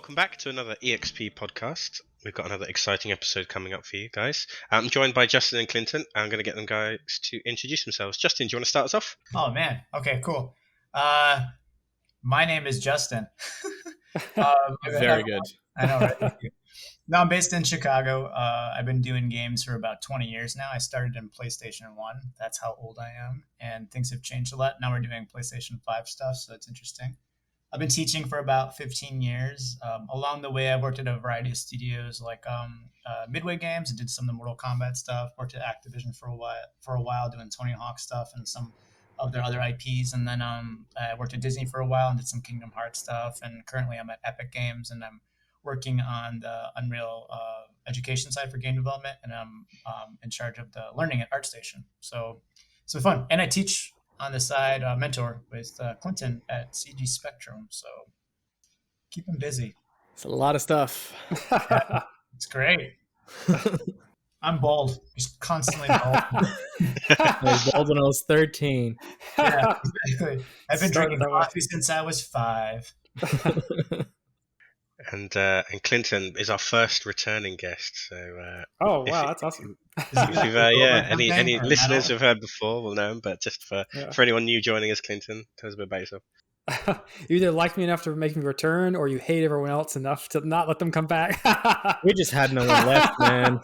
welcome back to another EXP podcast. We've got another exciting episode coming up for you guys. I'm joined by Justin and Clinton. I'm going to get them guys to introduce themselves. Justin, do you want to start us off? Oh, man. Okay, cool. My name is Justin. Very good. I know, right? Thank you. No, I'm based in Chicago. I've been doing games for about 20 years now. I started in PlayStation 1. That's how old I am. And things have changed a lot. Now we're doing PlayStation 5 stuff, so it's interesting. I've been teaching for about 15 years. Along the way, I've worked at a variety of studios like Midway Games and did some of the Mortal Kombat stuff. Worked at Activision for a while doing Tony Hawk stuff and some of their other IPs. And then I worked at Disney for a while and did some Kingdom Hearts stuff. And currently I'm at Epic Games and I'm working on the Unreal education side for game development. And I'm in charge of the learning at ArtStation. So it's been fun. And I teach on the side, mentor with Clinton at CG Spectrum. So keep him busy. It's a lot of stuff. Yeah, it's great. I'm bald, just constantly bald. I was bald when I was 13. Yeah, exactly. I've been drinking coffee since I was 5. And Clinton is our first returning guest. So, oh wow, that's awesome. Any listeners who've heard before will know him, but just for anyone new joining us, Clinton, tell us a bit about yourself. You either like me enough to make me return, or you hate everyone else enough to not let them come back. We just had no one left, man.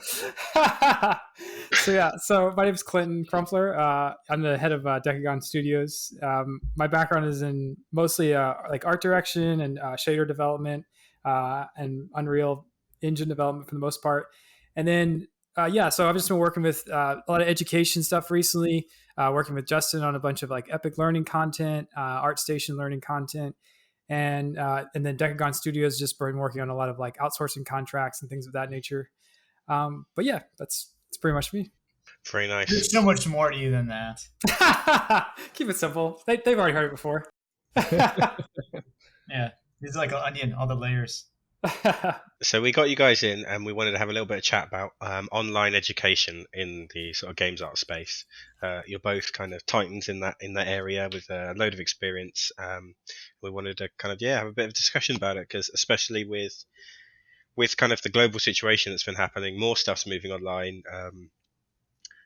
So my name is Clinton Crumpler. I'm the head of Dekogon Studios. My background is in mostly like art direction and shader development. And Unreal Engine development for the most part. And then, so I've just been working with a lot of education stuff recently, working with Justin on a bunch of like Epic learning content, ArtStation learning content. And then Dekogon Studios just been working on a lot of like outsourcing contracts and things of that nature. But yeah, that's pretty much me. Very nice. There's so much more to you than that. Keep it simple. They've already heard it before. Yeah. It's like an onion, all the layers. So we got you guys in and we wanted to have a little bit of chat about online education in the sort of games art space. You're both kind of titans in that area with a load of experience. We wanted to kind of have a bit of discussion about it, because especially with kind of the global situation that's been happening, more stuff's moving online.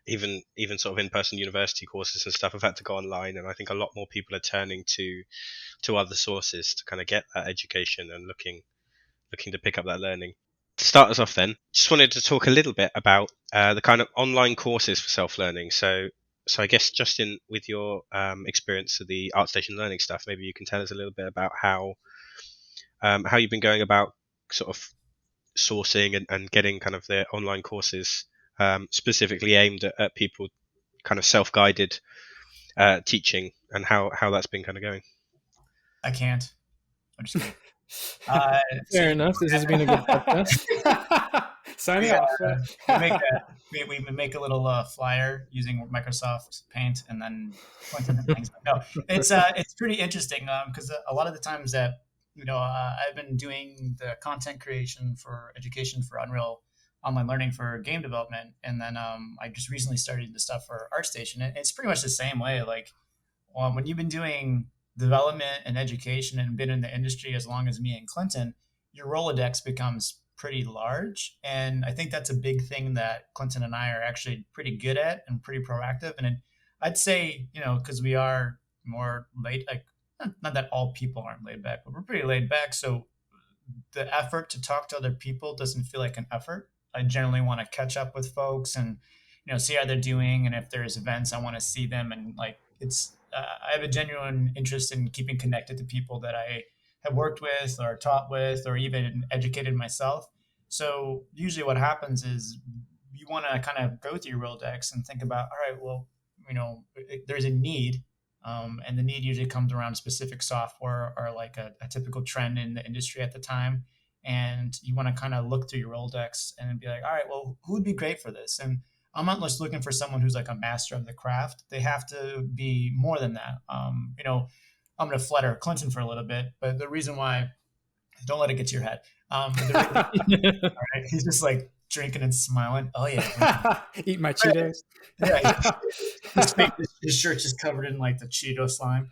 Even sort of in-person university courses and stuff have had to go online, and I think a lot more people are turning to other sources to kind of get that education and looking to pick up that learning. To start us off then, just wanted to talk a little bit about the kind of online courses for self-learning. So I guess, Justin, with your experience of the ArtStation learning stuff, maybe you can tell us a little bit about how you've been going about sort of sourcing and getting kind of the online courses specifically aimed at people kind of self-guided teaching, and how that's been kind of going. I can't. I'm just kidding. Fair enough. This has been a good podcast. Signing off. We make a little flyer using Microsoft Paint, and then things. No, it's pretty interesting because a lot of the times that I've been doing the content creation for education for Unreal online learning for game development, and then I just recently started the stuff for ArtStation. And it's pretty much the same way. Like when you've been doing development and education and been in the industry as long as me and Clinton, your Rolodex becomes pretty large. And I think that's a big thing that Clinton and I are actually pretty good at and pretty proactive. And I'd say, because we are more laid, like not that all people aren't laid back, but we're pretty laid back. So the effort to talk to other people doesn't feel like an effort. I generally want to catch up with folks and, see how they're doing. And if there's events, I want to see them. And like, I have a genuine interest in keeping connected to people that I have worked with or taught with or even educated myself. So usually what happens is you want to kind of go through your Rolodex and think about, all right, well, there's a need. And the need usually comes around specific software or like a typical trend in the industry at the time. And you want to kind of look through your Rolodex and be like, all right, well, who would be great for this? And I'm not just looking for someone who's like a master of the craft. They have to be more than that. I'm going to flatter Clinton for a little bit, but the reason why, don't let it get to your head. All right, he's just like drinking and smiling. Oh yeah. Eat my Cheetos. Yeah. His shirt's just covered in like the Cheeto slime.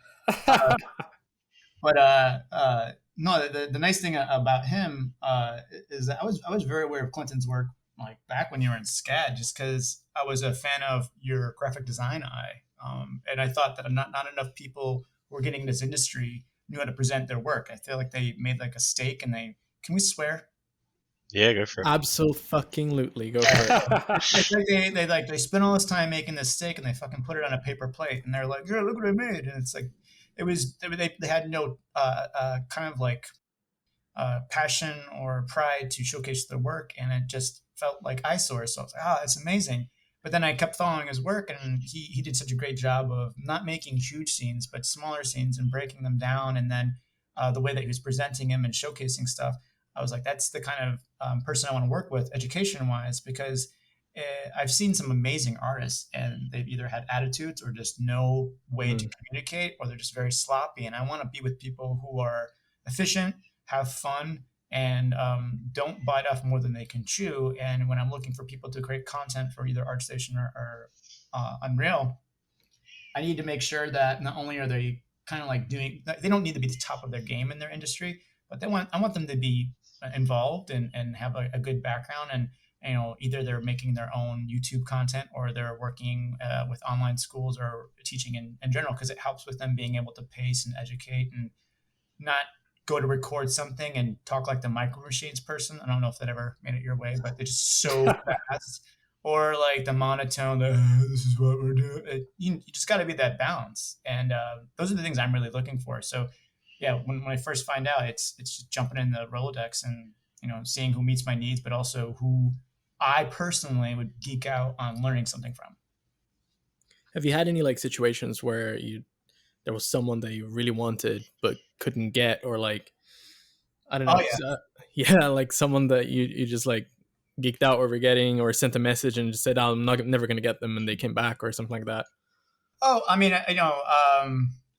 no, the nice thing about him is that I was very aware of Clinton's work like back when you were in SCAD, just because I was a fan of your graphic design eye, and I thought that not enough people who were getting in this industry knew how to present their work. I feel like they made like a stake, and can we swear? Yeah, go for it. Absolutely, go for it. They spend all this time making this steak, and they fucking put it on a paper plate, and they're like, "Yeah, look what I made." And it's like, they had no kind of like passion or pride to showcase their work, and it just felt like eyesores. So I was like, "Oh, it's amazing." But then I kept following his work, and he did such a great job of not making huge scenes, but smaller scenes and breaking them down, and then the way that he was presenting him and showcasing stuff. I was like, that's the kind of person I want to work with education-wise, because I've seen some amazing artists, and they've either had attitudes or just no way to communicate, or they're just very sloppy. And I want to be with people who are efficient, have fun, and don't bite off more than they can chew. And when I'm looking for people to create content for either ArtStation or Unreal, I need to make sure that not only are they kind of like they don't need to be the top of their game in their industry, but I want them to be involved and have a good background, and either they're making their own YouTube content or they're working with online schools or teaching in general, because it helps with them being able to pace and educate and not go to record something and talk like the Micro Machines person. I don't know if that ever made it your way, but they're just so fast, or like the monotone, this is what we're doing. You just got to be that balance, and those are the things I'm really looking for. So yeah, when I first find out, it's just jumping in the Rolodex and seeing who meets my needs, but also who I personally would geek out on learning something from. Have you had any like situations where there was someone that you really wanted but couldn't get, or like I don't know, like someone that you just like geeked out over getting, or sent a message and just said, oh, I'm never going to get them, and they came back, or something like that? Oh, I mean,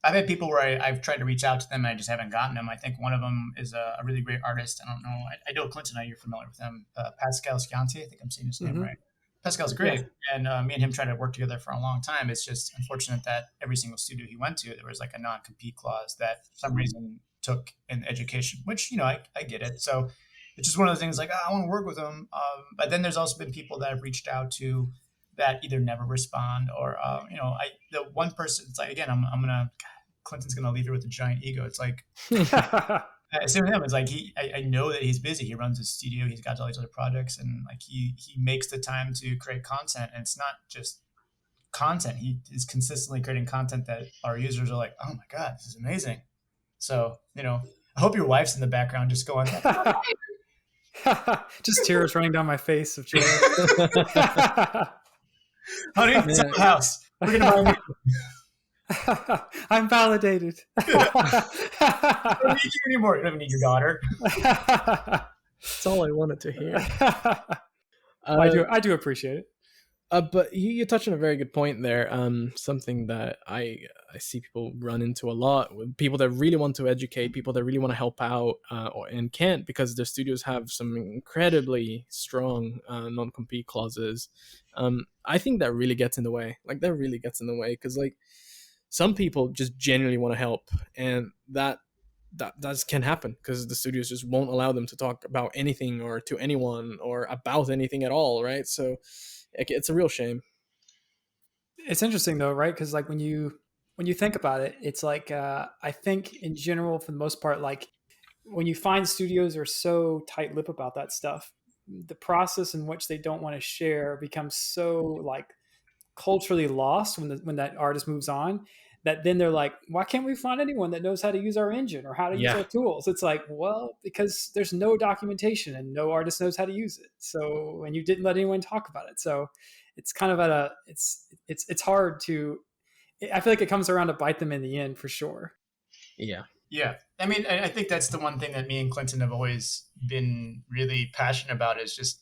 I've had people where I've tried to reach out to them and I just haven't gotten them. I think one of them is a really great artist. I don't know. I know Clinton, you're familiar with him. Pascal Scianti, I think I'm saying his name right. Pascal's great. Yeah. And me and him tried to work together for a long time. It's just unfortunate that every single studio he went to, there was like a non-compete clause that for some reason took in education, which, I get it. So it's just one of those things like, I want to work with him. But then there's also been people that I've reached out to that either never respond or, the one person, it's like, again, Clinton's going to leave here with a giant ego. It's like, same with him. It's like, I know that he's busy. He runs his studio. He's got all these other projects, and like, he makes the time to create content, and it's not just content. He is consistently creating content that our users are like, oh my God, this is amazing. So, I hope your wife's in the background just going, just tears running down my face of joy. Honey, it's the house. We're going to buy I'm validated. You don't need you anymore. You don't need your daughter. That's all I wanted to hear. I do appreciate it. But you touched on a very good point there. Something that I see people run into a lot, with people that really want to educate, people that really want to help out, and can't because their studios have some incredibly strong non-compete clauses. I think that really gets in the way. Like, that really gets in the way, because like, some people just genuinely want to help, and that can happen because the studios just won't allow them to talk about anything or to anyone or about anything at all, right? So it's a real shame. It's interesting though, right? Because like when you think about it, it's like I think in general, for the most part, like when you find studios are so tight-lipped about that stuff, the process in which they don't want to share becomes so like culturally lost when that artist moves on, that then they're like, why can't we find anyone that knows how to use our engine or how to use our tools? It's like, well, because there's no documentation and no artist knows how to use it. So, and you didn't let anyone talk about it. So it's kind of it's hard to, I feel like it comes around to bite them in the end for sure. Yeah. Yeah. I mean, I think that's the one thing that me and Clinton have always been really passionate about, is just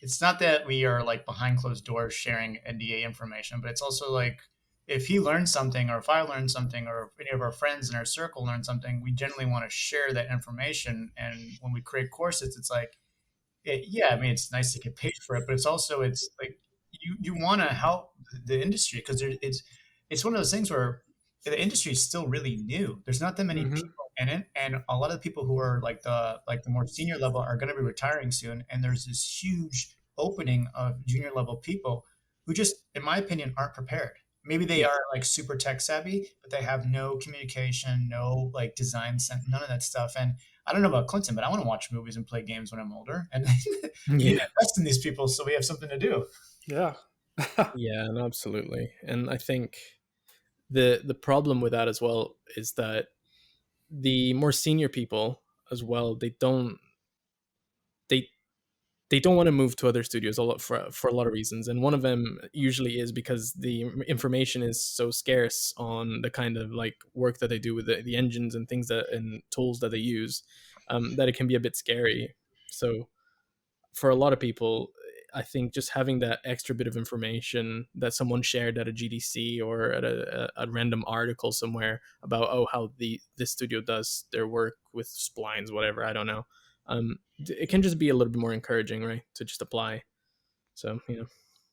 it's not that we are like behind closed doors sharing NDA information, but it's also like, if he learns something, or if I learn something, or if any of our friends in our circle learn something, we generally want to share that information. And when we create courses, it's like, I mean, it's nice to get paid for it, but it's like you want to help the industry, because it's one of those things where the industry is still really new. There's not that many people and a lot of the people who are like the more senior level are going to be retiring soon, and there's this huge opening of junior level people who just, in my opinion, aren't prepared. Maybe they are like super tech savvy, but they have no communication, no like design sense, none of that stuff. And I don't know about Clinton, but I want to watch movies and play games when I'm older, and we need to invest in these people so we have something to do. Yeah. Yeah, no, absolutely. And I think the problem with that as well is that the more senior people as well, they don't want to move to other studios for a lot of reasons, and one of them usually is because the information is so scarce on the kind of like work that they do with the engines and things and tools that they use, that it can be a bit scary. So for a lot of people, I think just having that extra bit of information that someone shared at a GDC or at a random article somewhere about how this studio does their work with splines, whatever, I don't know, it can just be a little bit more encouraging, right, to just apply. So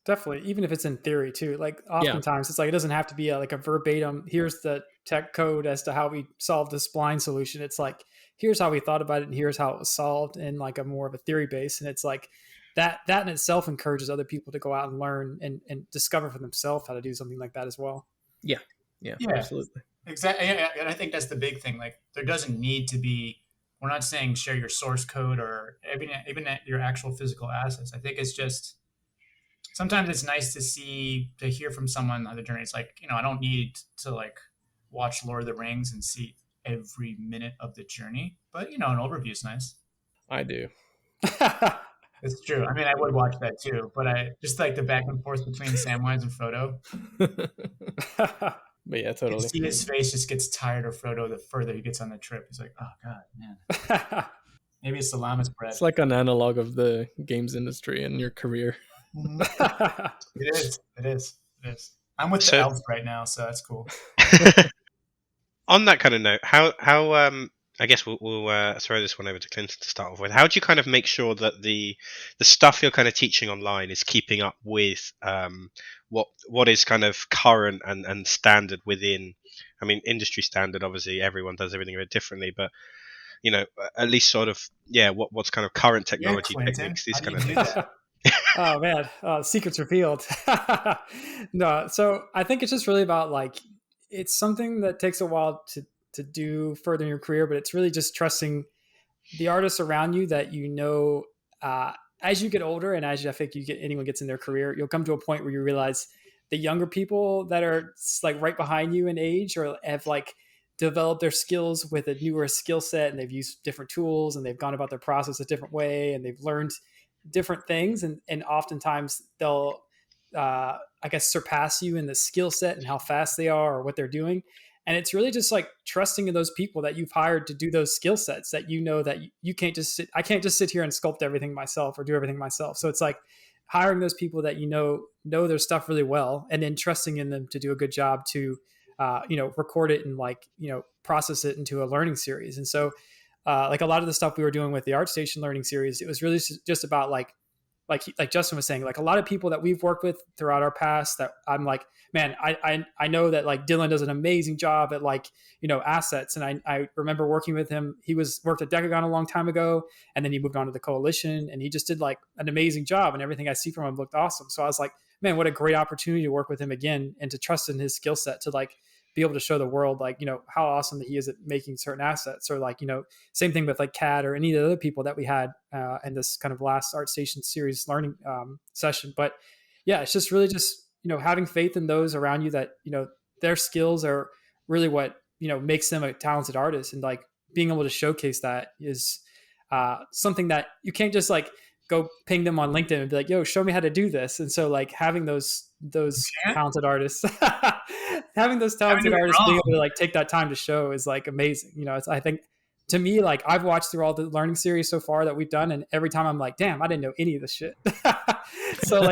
Definitely, even if it's in theory too. Like oftentimes it's like it doesn't have to be like a verbatim, here's the tech code as to how we solved the spline solution. It's like, here's how we thought about it and here's how it was solved in like a more of a theory base. And it's like that in itself encourages other people to go out and learn and discover for themselves how to do something like that as well. Yeah, absolutely. Exactly. And I think that's the big thing. Like, there doesn't need to be, we're not saying share your source code or even your actual physical assets. I think it's just, sometimes it's nice to hear from someone on the journey. It's like, I don't need to like watch Lord of the Rings and see every minute of the journey, but an overview is nice. I do. It's true. I mean, I would watch that too, but I just like the back and forth between Samwise and Frodo. But yeah, totally. You see his face just gets tired of Frodo the further he gets on the trip. He's like, oh God, man. Maybe it's the llama's bread. It's like an analog of the games industry and your career. It is. I'm with the elves right now, so that's cool. On that kind of note, how I guess we'll throw this one over to Clinton to start off with. How do you kind of make sure that the stuff you're kind of teaching online is keeping up with what is kind of current and standard within? I mean, industry standard. Obviously, everyone does everything a bit differently, but at least sort of what's kind of current technology techniques, these kind of things. Oh man, secrets revealed. No, so I think it's just really about like, it's something that takes a while to do further in your career, but it's really just trusting the artists around you that as you get older and as I think anyone gets in their career, you'll come to a point where you realize the younger people that are like right behind you in age or have like developed their skills with a newer skill set, and they've used different tools and they've gone about their process a different way and they've learned different things, and oftentimes they'll I guess surpass you in the skill set and how fast they are or what they're doing. And it's really just like trusting in those people that you've hired to do those skill sets that that you can't just I can't just sit here and sculpt everything myself or do everything myself. So it's like hiring those people that know their stuff really well, and then trusting in them to do a good job to record it and like process it into a learning series. And so like a lot of the stuff we were doing with the ArtStation learning series, it was really just about like Justin was saying, like a lot of people that we've worked with throughout our past that I'm like, man, I know that like Dylan does an amazing job at like, assets. And I remember working with him. He worked at Dekogon a long time ago, and then he moved on to the Coalition, and he just did like an amazing job, and everything I see from him looked awesome. So I was like, man, what a great opportunity to work with him again and to trust in his skill set to like be able to show the world like how awesome that he is at making certain assets, or like same thing with like CAD or any of the other people that we had in this kind of last ArtStation series learning session. But yeah, it's just really just having faith in those around you that their skills are really what makes them a talented artist, and like being able to showcase that is something that you can't just like go ping them on LinkedIn and be like, yo, show me how to do this. And so like having those talented artists having those talented artists being able to like take that time to show is like amazing. I think to me, like I've watched through all the learning series so far that we've done, and every time I'm like, damn, I didn't know any of this shit. So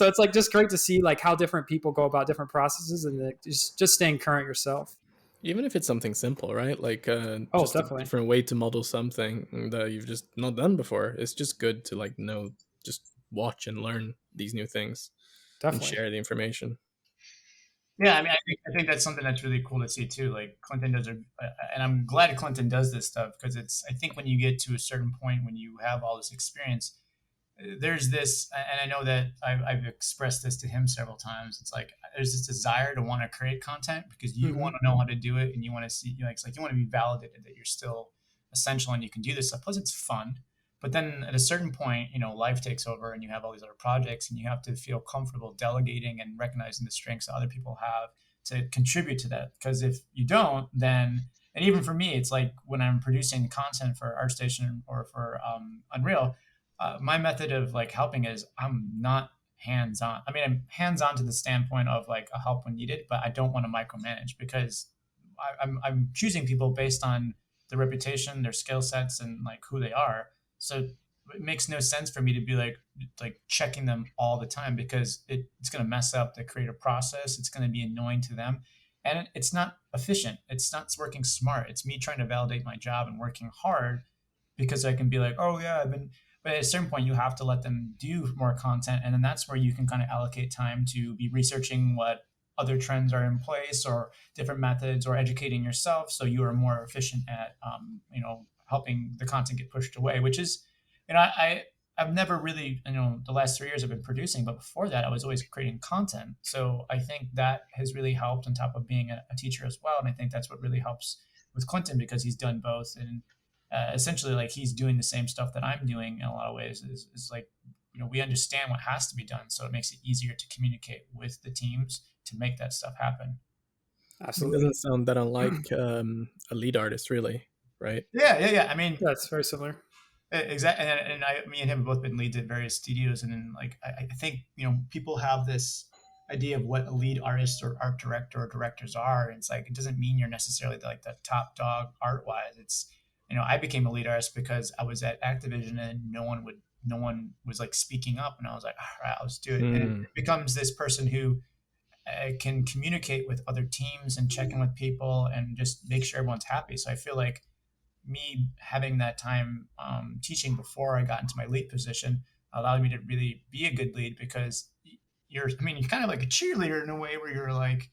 it's like just great to see like how different people go about different processes, and like, just staying current yourself. Even if it's something simple, right? Like just definitely a different way to model something that you've just not done before. It's just good to like just watch and learn these new things. Definitely. And share the information. Yeah, I mean, I think that's something that's really cool to see too. Like Clinton does, and I'm glad Clinton does this stuff because it's. I think when you get to a certain point when you have all this experience, there's this, and I know that I've expressed this to him several times. It's like there's this desire to want to create content because you want to know how to do it, and you want to see, like, it's like you want to be validated that you're still essential and you can do this stuff. Plus, it's fun. But then at a certain point, life takes over and you have all these other projects and you have to feel comfortable delegating and recognizing the strengths that other people have to contribute to that. Because if you don't, then, and even for me, it's like when I'm producing content for ArtStation or for Unreal, my method of like helping is I'm not hands on. I mean, I'm hands on to the standpoint of like a help when needed, but I don't want to micromanage because I'm choosing people based on their reputation, their skill sets, and like who they are. So it makes no sense for me to be like checking them all the time because it's going to mess up the creative process. It's going to be annoying to them, and it's not efficient. It's not working smart. It's me trying to validate my job and working hard because I can be like, oh yeah, I've been. But at a certain point, you have to let them do more content, and then that's where you can kind of allocate time to be researching what other trends are in place or different methods or educating yourself so you are more efficient at helping the content get pushed away, which is, I've never really, the last 3 years I've been producing, but before that I was always creating content. So I think that has really helped on top of being a teacher as well. And I think that's what really helps with Clinton because he's done both. And essentially like he's doing the same stuff that I'm doing in a lot of ways is like, we understand what has to be done. So it makes it easier to communicate with the teams to make that stuff happen. Absolutely. It doesn't sound that unlike a lead artist, really, right? Yeah. I mean, that's very similar. Exactly. And me and him have both been leads at various studios. And then like, I think, people have this idea of what a lead artist or art director or directors are. And it's like, it doesn't mean you're necessarily like the top dog art wise. It's, I became a lead artist because I was at Activision and no one was like speaking up. And I was like, all right, let's do it. And it becomes this person who can communicate with other teams and check in with people and just make sure everyone's happy. So I feel like me having that time teaching before I got into my lead position allowed me to really be a good lead because you're kind of like a cheerleader in a way where you're like,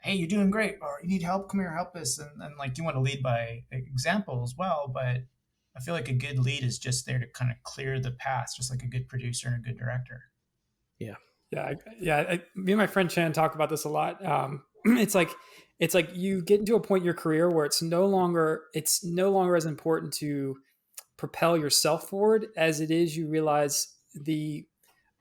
hey, you're doing great, or you need help, come here, help us. And like, you want to lead by example as well. But I feel like a good lead is just there to kind of clear the path, just like a good producer and a good director. Yeah. Me and my friend Chan talk about this a lot. It's like you get into a point in your career where it's no longer as important to propel yourself forward as it is you realize the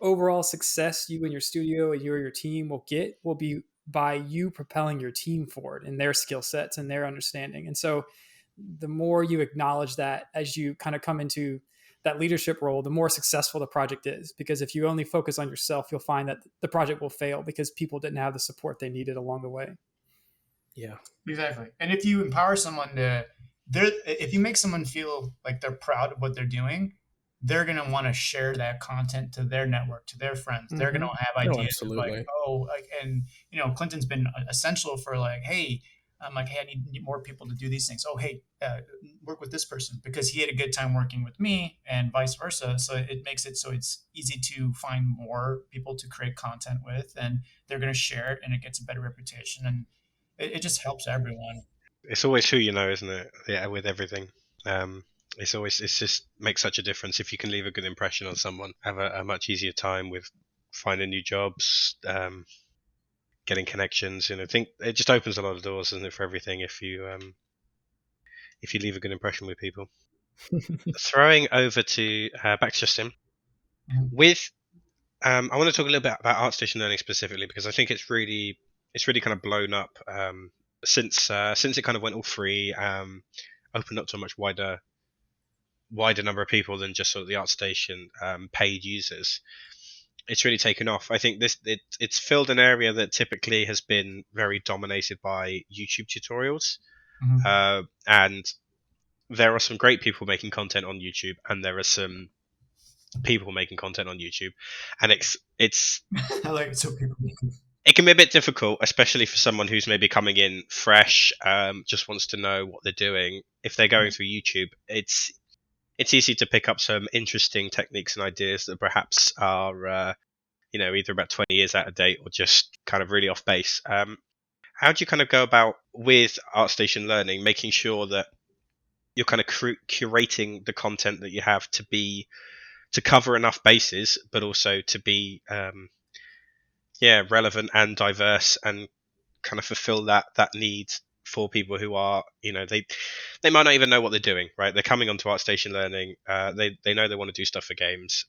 overall success you and your studio and you or your team will be by you propelling your team forward and their skill sets and their understanding. And so the more you acknowledge that as you kind of come into that leadership role, the more successful the project is. Because if you only focus on yourself, you'll find that the project will fail because people didn't have the support they needed along the way. Yeah, exactly. And if you empower someone if you make someone feel like they're proud of what they're doing, they're going to want to share that content to their network, to their friends. Mm-hmm. They're going to have ideas of like, and Clinton's been essential for like, hey, I'm like, hey, I need more people to do these things. Oh, hey, work with this person because he had a good time working with me and vice versa. So it makes it so it's easy to find more people to create content with, and they're going to share it, and it gets a better reputation, and it just helps everyone. It's always who you know, isn't it? Yeah, with everything. It's just makes such a difference if you can leave a good impression on someone. Have a much easier time with finding new jobs. Getting connections, I think it just opens a lot of doors, doesn't it, for everything if you leave a good impression with people. Throwing over to back to Justin. With I want to talk a little bit about ArtStation Learning specifically because I think it's really kind of blown up since it kind of went all free, opened up to a much wider number of people than just sort of the ArtStation paid users. It's really taken off. I think it's filled an area that typically has been very dominated by YouTube tutorials. Mm-hmm. And there are some great people making content on YouTube, and there are some people making content on YouTube, and it's I like it so people. It can be a bit difficult, especially for someone who's maybe coming in fresh, just wants to know what they're doing. If they're going through YouTube, it's easy to pick up some interesting techniques and ideas that perhaps are either about 20 years out of date or just kind of really off base. How do you kind of go about with ArtStation Learning, making sure that you're kind of curating the content that you have to cover enough bases, but also to be relevant and diverse, and kind of fulfill that need for people who are, they might not even know what they're doing, right? They're coming onto ArtStation Learning. They know they want to do stuff for games.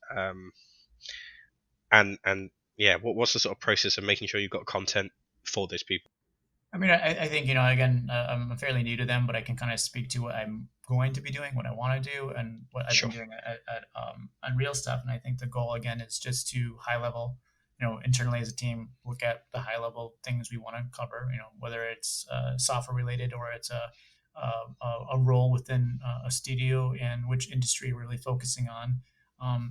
What's the sort of process of making sure you've got content for those people? I mean, I think, again, I'm fairly new to them, but I can kind of speak to what I'm going to be doing, what I want to do, and what I've been doing at Unreal stuff. And I think the goal, again, is just to high level, internally as a team, look at the high level things we want to cover, whether it's software related or it's a role within a studio and which industry we're really focusing on.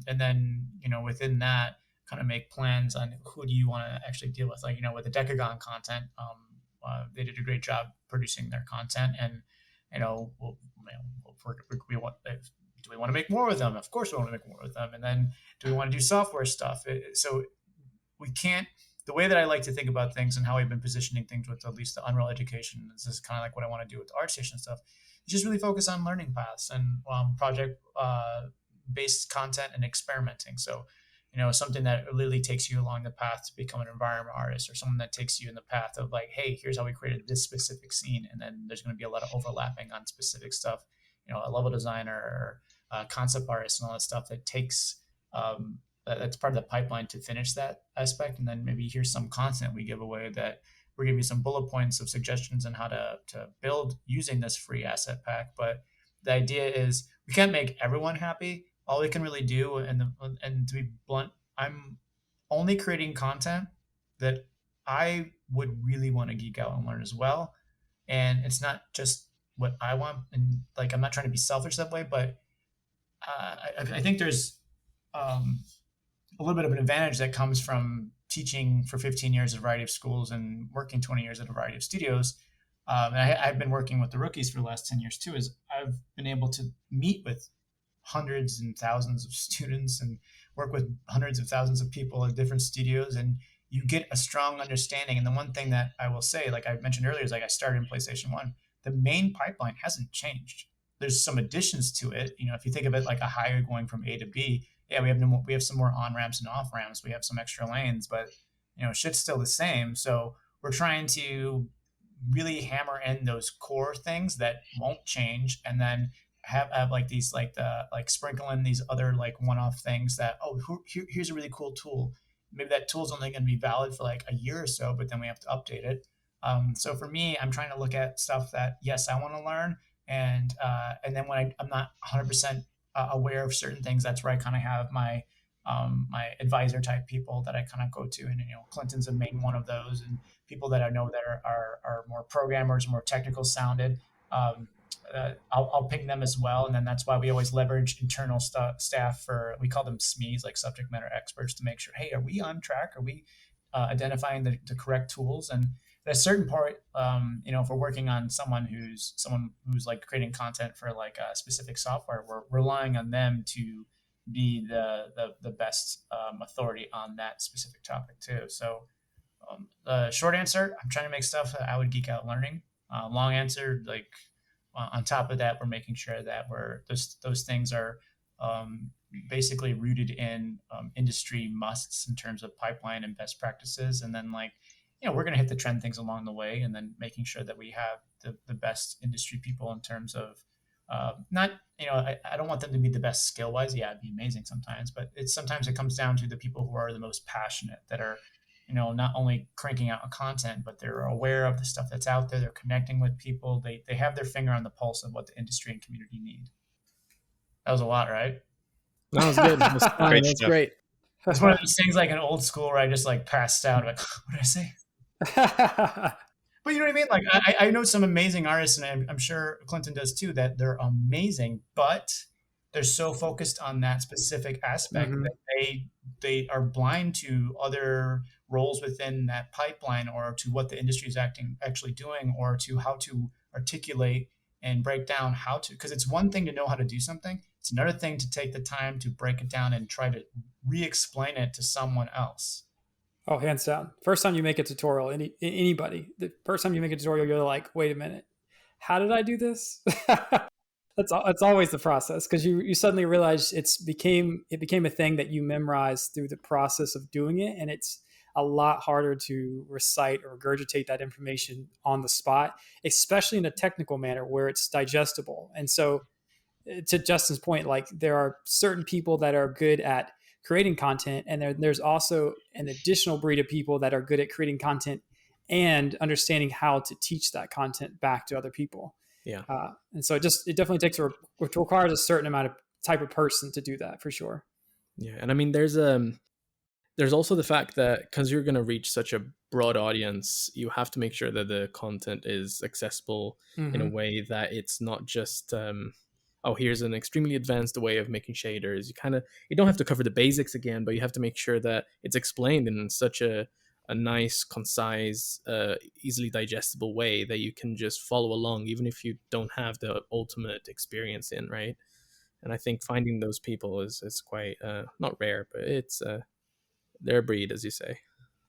And then, within that, kind of make plans on who do you want to actually deal with. Like, with the Dekogon content, they did a great job producing their content, and do we want to make more with them? Of course we want to make more with them. And then do we want to do software stuff? So we can't. The way that I like to think about things and how we've been positioning things with at least the Unreal education, this is kind of like what I want to do with the ArtStation stuff, is just really focus on learning paths and project based content and experimenting. So something that literally takes you along the path to become an environment artist, or someone that takes you in the path of like, hey, here's how we created this specific scene. And then there's going to be a lot of overlapping on specific stuff, a level designer or concept artist and all that stuff that takes, that's part of the pipeline to finish that aspect. And then maybe here's some content we give away that we're giving you some bullet points of suggestions on how to build using this free asset pack. But the idea is we can't make everyone happy. All we can really do, and to be blunt, I'm only creating content that I would really want to geek out and learn as well. And it's not just what I want, and like I'm not trying to be selfish that way, but I think there's a little bit of an advantage that comes from teaching for 15 years at a variety of schools and working 20 years at a variety of studios. And I've been working with the rookies for the last 10 years too. Is I've been able to meet with hundreds and thousands of students and work with hundreds of thousands of people at different studios, and you get a strong understanding. And the one thing that I will say, like I mentioned earlier, is like I started in PlayStation 1. The main pipeline hasn't changed. There's some additions to it. If you think of it like a highway going from A to B, yeah, we have some more on ramps and off ramps. We have some extra lanes, but shit's still the same. So we're trying to really hammer in those core things that won't change, and then have like these sprinkle in these other like one-off things that here's a really cool tool. Maybe that tool's only going to be valid for like a year or so, but then we have to update it. So for me, I'm trying to look at stuff that yes, I want to learn, and then when I'm not 100% aware of certain things, that's where I kind of have my advisor type people that I kind of go to, and Clinton's a main one of those, and people that I know that are more programmers, more technical sounded. I'll ping them as well, and then that's why we always leverage internal staff we call them SMEs, like subject matter experts, to make sure, hey, are we on track? Are we identifying the correct tools? And at a certain part, if we're working on someone who's like creating content for like a specific software, we're relying on them to be the best authority on that specific topic too. So the short answer, I'm trying to make stuff that I would geek out learning. Long answer, like on top of that, we're making sure that those things are basically rooted in industry musts in terms of pipeline and best practices. And then we're going to hit the trend things along the way, and then making sure that we have the best industry people in terms of not, I don't want them to be the best skill wise. Yeah, it'd be amazing sometimes, but sometimes it comes down to the people who are the most passionate, that are, not only cranking out content, but they're aware of the stuff that's out there. They're connecting with people. They have their finger on the pulse of what the industry and community need. That was a lot, right? That was good. That was fine. That's great. That's one of those things like an old school where I just like passed out. Like, what did I say? But you know what I mean? Like I know some amazing artists, and I'm sure Clinton does too, that they're amazing, but they're so focused on that specific aspect that they are blind to other roles within that pipeline, or to what the industry is actually doing, or to how to articulate and break down how to, because it's one thing to know how to do something. It's another thing to take the time to break it down and try to re-explain it to someone else. Oh, hands down. First time you make a tutorial, anybody, the first time you make a tutorial, you're like, wait a minute, how did I do this? That's always the process, because you suddenly realize it became a thing that you memorize through the process of doing it, and it's a lot harder to recite or regurgitate that information on the spot, especially in a technical manner where it's digestible. And so, to Justin's point, like there are certain people that are good at creating content, and there's also an additional breed of people that are good at creating content and understanding how to teach that content back to other people. Yeah. And so it definitely it requires a certain amount of type of person to do that, for sure. Yeah. And I mean, there's also the fact that because you're going to reach such a broad audience, you have to make sure that the content is accessible in a way that it's not just, oh, here's an extremely advanced way of making shaders. You don't have to cover the basics again, but you have to make sure that it's explained in such a nice, concise, easily digestible way that you can just follow along, even if you don't have the ultimate experience in, right? And I think finding those people is quite not rare, but it's they're a breed, as you say.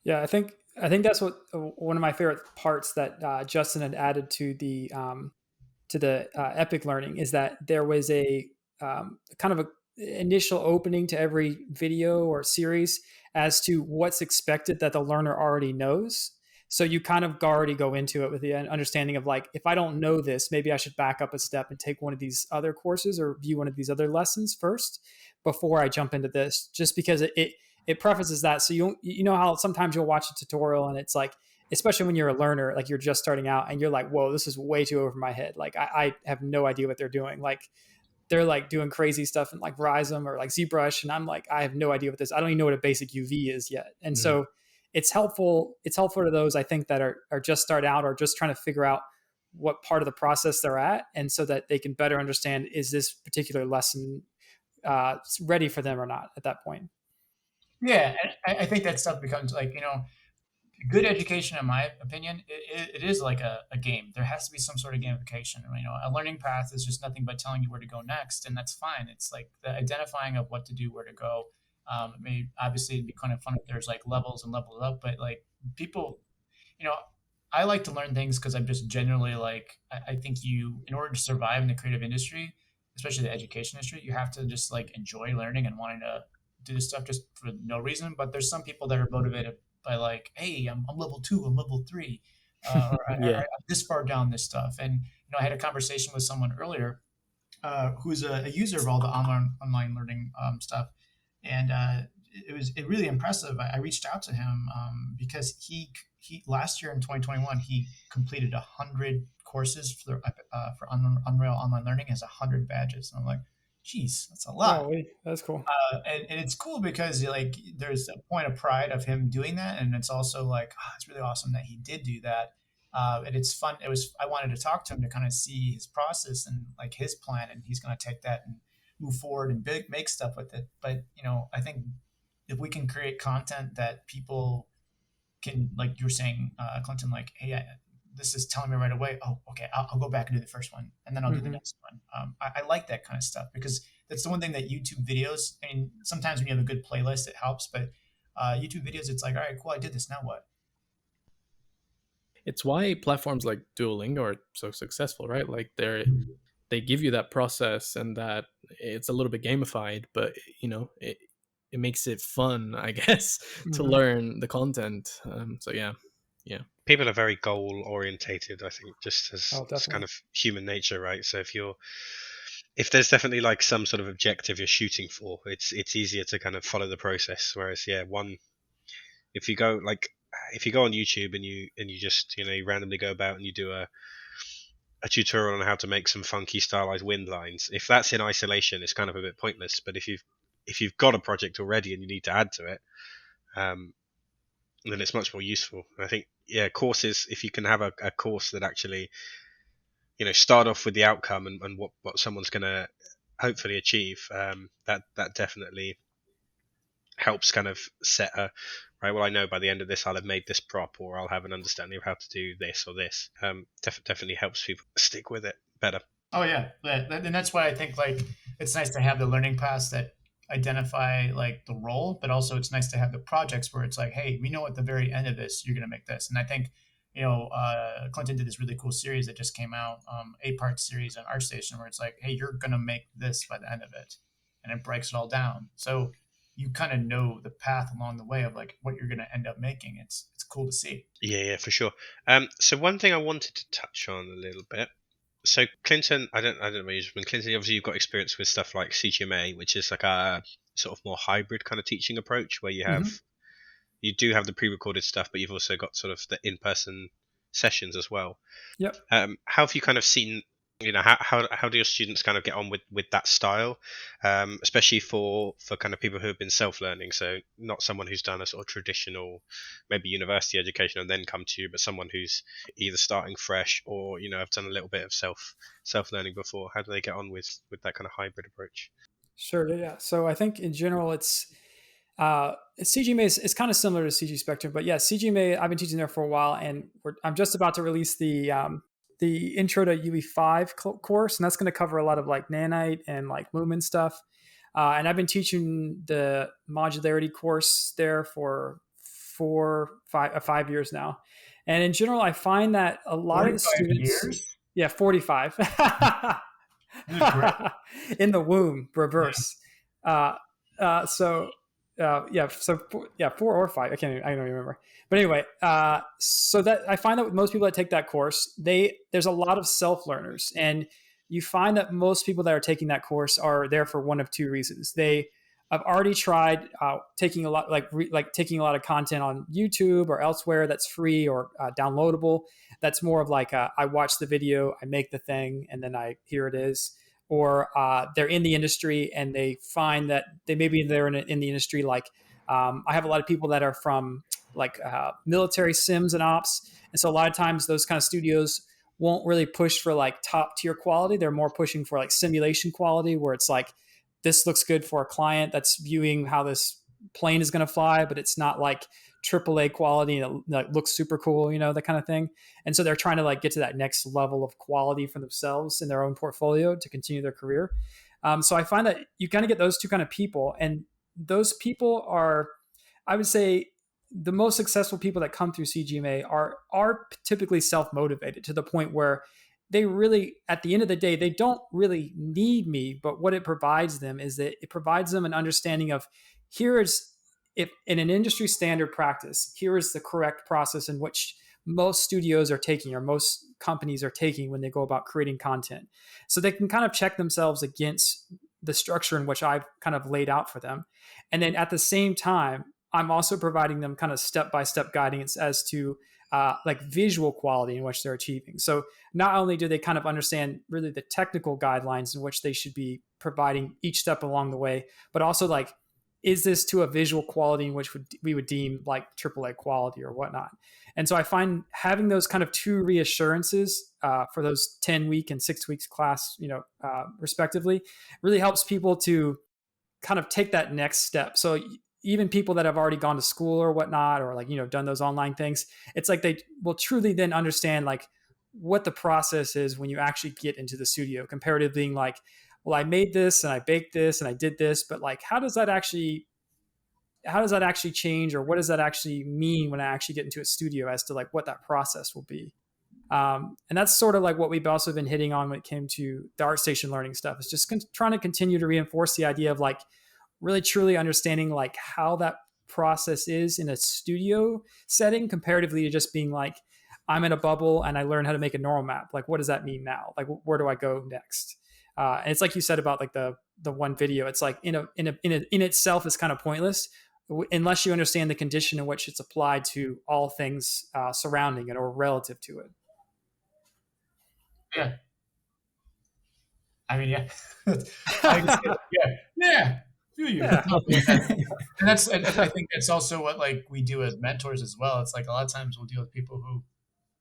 Yeah, I think that's what one of my favorite parts that Justin had added to the Epic Learning is that there was a kind of a initial opening to every video or series as to what's expected that the learner already knows. So you kind of already go into it with the understanding of like, if I don't know this, maybe I should back up a step and take one of these other courses or view one of these other lessons first before I jump into this, just because it prefaces that. So you know how sometimes you'll watch a tutorial and it's like, especially when you're a learner, like you're just starting out and you're like, whoa, this is way too over my head. Like I have no idea what they're doing. Like they're like doing crazy stuff in like Verizon or like ZBrush. And I'm like, I have no idea what this, I don't even know what a basic UV is yet. And so it's helpful to those, I think, that are just start out or just trying to figure out what part of the process they're at. And so that they can better understand, is this particular lesson ready for them or not at that point? Yeah. I think that stuff becomes like, good education, in my opinion, it is like a game. There has to be some sort of gamification. A learning path is just nothing but telling you where to go next, and that's fine. It's like the identifying of what to do, where to go. Obviously it'd be kind of fun if there's like levels and levels up, but like people, I like to learn things because I'm just generally like, I think in order to survive in the creative industry, especially the education industry, you have to just like enjoy learning and wanting to do this stuff just for no reason. But there's some people that are motivated by like, hey, I'm level 2, I'm level 3, or I'm this far down this stuff. And I had a conversation with someone earlier who's a user of all the online learning stuff, and it was really impressive. I reached out to him because he last year in 2021 he completed 100 courses for Unreal Online Learning, has 100 badges, and I'm like, geez, that's a lot. Oh, that's cool. And it's cool because like there's a point of pride of him doing that, and it's also like, it's really awesome that he did do that. And it's fun. I wanted to talk to him to kind of see his process and like his plan, and he's going to take that and move forward and make stuff with it. But I think if we can create content that people can, like you were saying, Clinton, like, hey, this is telling me right away, oh, okay, I'll go back and do the first one, and then I'll do the next one. I like that kind of stuff because that's the one thing that YouTube videos, I mean, sometimes when you have a good playlist, it helps, but YouTube videos, it's like, all right, cool, I did this, now what? It's why platforms like Duolingo are so successful, right? Like they give you that process and that it's a little bit gamified, but it makes it fun, I guess, to learn the content. So yeah. People are very goal orientated, I think, just as kind of human nature, right? So if there's definitely like some sort of objective you're shooting for, it's easier to kind of follow the process. Whereas if you go on YouTube and you just you randomly go about and you do a tutorial on how to make some funky stylized wind lines, if that's in isolation, it's kind of a bit pointless. But if you've got a project already and you need to add to it, then it's much more useful. I think, courses, if you can have a course that actually, start off with the outcome and what someone's going to hopefully achieve, that definitely helps kind of set right, well, I know by the end of this I'll have made this prop, or I'll have an understanding of how to do this or this. Definitely helps people stick with it better. Oh yeah, and that's why I think like it's nice to have the learning paths that identify like the role, but also it's nice to have the projects where it's like, hey, we know at the very end of this, you're going to make this. And I think, Clinton did this really cool series that just came out, 8-part series on ArtStation, where it's like, hey, you're going to make this by the end of it. And it breaks it all down. So you kind of know the path along the way of like what you're going to end up making. It's cool to see. Yeah, for sure. So one thing I wanted to touch on a little bit. So Clinton, I don't know what you mean. Clinton, obviously you've got experience with stuff like CGMA, which is like a sort of more hybrid kind of teaching approach where you have you do have the pre-recorded stuff, but you've also got sort of the in-person sessions as well. Yep. How have you kind of seen, how do your students kind of get on with that style, especially for kind of people who have been self-learning, so not someone who's done a sort of traditional maybe university education and then come to you, but someone who's either starting fresh or have done a little bit of self-learning before. How do they get on with that kind of hybrid approach? Sure, yeah. So I think in general it's CGMA is kind of similar to CG Spectrum, but yeah, CGMA, I've been teaching there for a while, and I'm just about to release the Intro to UE5 course, and that's going to cover a lot of like nanite and like movement stuff. And I've been teaching the modularity course there for 5 years now. And in general, I find that a lot of the students, 45 in the womb, reverse. Yeah. So 4 or 5. I don't even remember. But anyway, so that I find that with most people that take that course, there's a lot of self-learners, and you find that most people that are taking that course are there for one of two reasons. They have already tried taking a lot, taking a lot of content on YouTube or elsewhere that's free or downloadable. That's more of like I watch the video, I make the thing, and then here it is. Or they're in the industry and they find that they're in the industry. Like I have a lot of people that are from like military sims and ops. And so a lot of times those kind of studios won't really push for like top tier quality. They're more pushing for like simulation quality, where it's like, this looks good for a client that's viewing how this plane is going to fly, but it's not like AAA quality and it looks super cool, that kind of thing. And so they're trying to like get to that next level of quality for themselves in their own portfolio to continue their career. So I find that you kind of get those two kind of people, and those people are, I would say, the most successful people that come through CGMA are typically self-motivated to the point where they really, at the end of the day, they don't really need me, but what it provides them is that it provides them an understanding of, if in an industry standard practice, here is the correct process in which most studios are taking or most companies are taking when they go about creating content. So they can kind of check themselves against the structure in which I've kind of laid out for them. And then at the same time, I'm also providing them kind of step-by-step guidance as to like visual quality in which they're achieving. So not only do they kind of understand really the technical guidelines in which they should be providing each step along the way, but also like, is this to a visual quality in which we would deem like AAA quality or whatnot? And so I find having those kind of two reassurances for those 10-week and 6 weeks class, respectively, really helps people to kind of take that next step. So even people that have already gone to school or whatnot, or like, done those online things, it's like they will truly then understand like what the process is when you actually get into the studio, compared to being like, well, I made this and I baked this and I did this, but like, how does that actually change, or what does that actually mean when I actually get into a studio as to like what that process will be? And that's sort of like what we've also been hitting on when it came to the ArtStation learning stuff. It's just trying to continue to reinforce the idea of like really truly understanding like how that process is in a studio setting, comparatively to just being like, I'm in a bubble and I learn how to make a neural map. Like, what does that mean now? Like, where do I go next? And it's like you said about like the one video. It's like in itself is kind of pointless unless you understand the condition in which it's applied to all things surrounding it or relative to it. Yeah. I mean, yeah. Yeah. And I think that's also what like we do as mentors as well. It's like a lot of times we'll deal with people who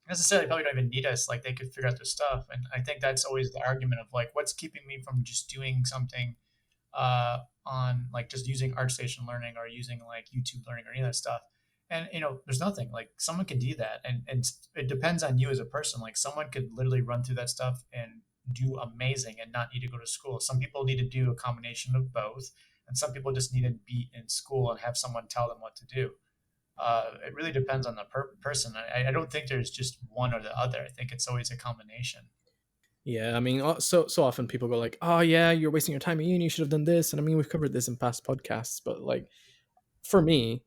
necessarily probably don't even need us. Like they could figure out their stuff. And I think that's always the argument of like, what's keeping me from just doing something on like just using ArtStation learning or using like YouTube learning or any of that stuff. And, there's nothing. Like someone can do that. And it depends on you as a person. Like someone could literally run through that stuff and do amazing and not need to go to school. Some people need to do a combination of both. and some people just need to be in school and have someone tell them what to do. It really depends on the person. I don't think there's just one or the other. I think it's always a combination. Yeah, I mean, so often people go like, "Oh yeah, you're wasting your time at uni. You should have done this." And I mean, we've covered this in past podcasts, but like, for me,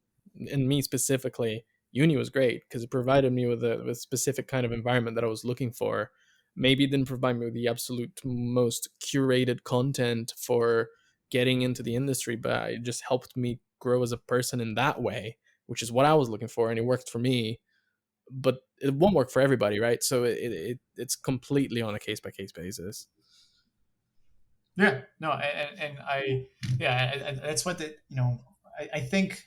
and me specifically, uni was great because it provided me with a specific kind of environment that I was looking for. Maybe it didn't provide me with the absolute most curated content for getting into the industry, but it just helped me grow as a person in that way, which is what I was looking for, and it worked for me. But it won't work for everybody, right? So it's completely on a case by case basis. Yeah, no, and that's what I think.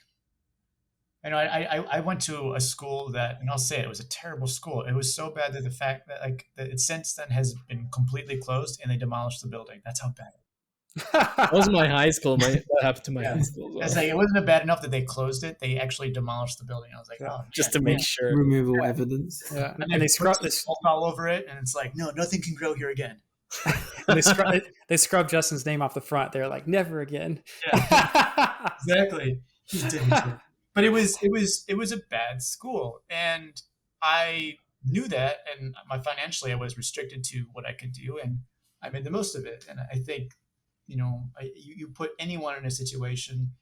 I went to a school that, and I'll say it was a terrible school. It was so bad that the fact that that it since then has been completely closed and they demolished the building. That's how bad. That was my high school. That happened to my high school. Well. It's like, it wasn't bad enough that they closed it. They actually demolished the building. I was like, oh, just to make sure. Removal evidence. Yeah. And they scrubbed this all over it, and it's like, no, nothing can grow here again. They scrubbed Justin's name off the front. They're like, never again. Yeah. Exactly. But it was a bad school, and I knew that, and financially I was restricted to what I could do, and I made the most of it. And I think, you put anyone in a situation,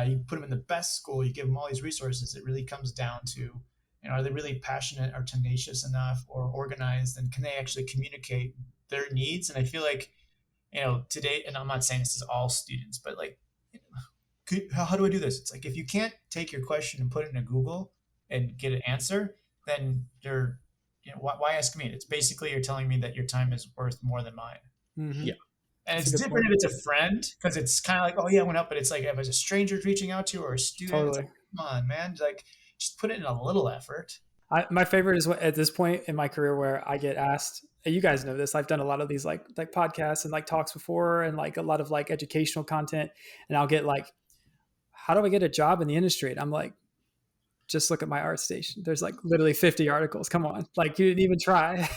you put them in the best school, you give them all these resources. It really comes down to, are they really passionate or tenacious enough or organized, and can they actually communicate their needs? And I feel like, today, and I'm not saying this is all students, but like, how do I do this? It's like, if you can't take your question and put it into Google and get an answer, then why ask me? It's basically, you're telling me that your time is worth more than mine. Mm-hmm. Yeah. And it's different if it's a friend, because it's kind of like, oh yeah, I went up, but it's like, if it's a stranger reaching out to you or a student, Totally. It's like, come on, man, like, just put it in a little effort. My favorite is at this point in my career where I get asked, you guys know this, I've done a lot of these like podcasts and like talks before, and like a lot of like educational content, and I'll get like, how do I get a job in the industry? And I'm like, just look at my ArtStation. There's like literally 50 articles. Come on. Like, you didn't even try.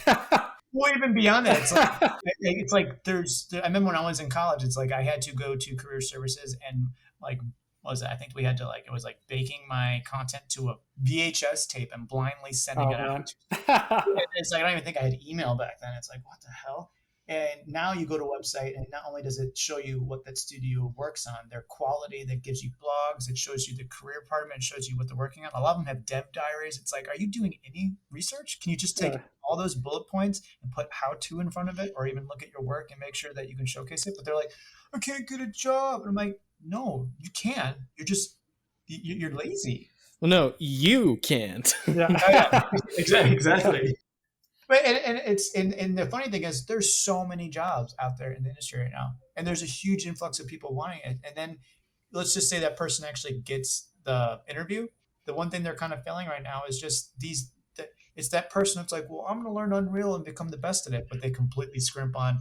Well, even beyond that, it's like I remember when I was in college, it's like I had to go to career services and like, I think we had to it was like baking my content to a VHS tape and blindly sending it out. It's like, I don't even think I had email back then. It's like, what the hell? And now you go to a website, and not only does it show you what that studio works on, their quality, that gives you blogs, it shows you the career department, it shows you what they're working on. A lot of them have dev diaries. It's like, are you doing any research? Can you just take all those bullet points and put how to in front of it, or even look at your work and make sure that you can showcase it? But they're like, I can't get a job. And I'm like, no, you can. You're lazy. Well, no, you can't. Yeah. Exactly. But and the funny thing is, there's so many jobs out there in the industry right now, and there's a huge influx of people wanting it. And then let's just say that person actually gets the interview. The one thing they're kind of failing right now is just it's that person that's like, well, I'm going to learn Unreal and become the best at it, but they completely scrimp on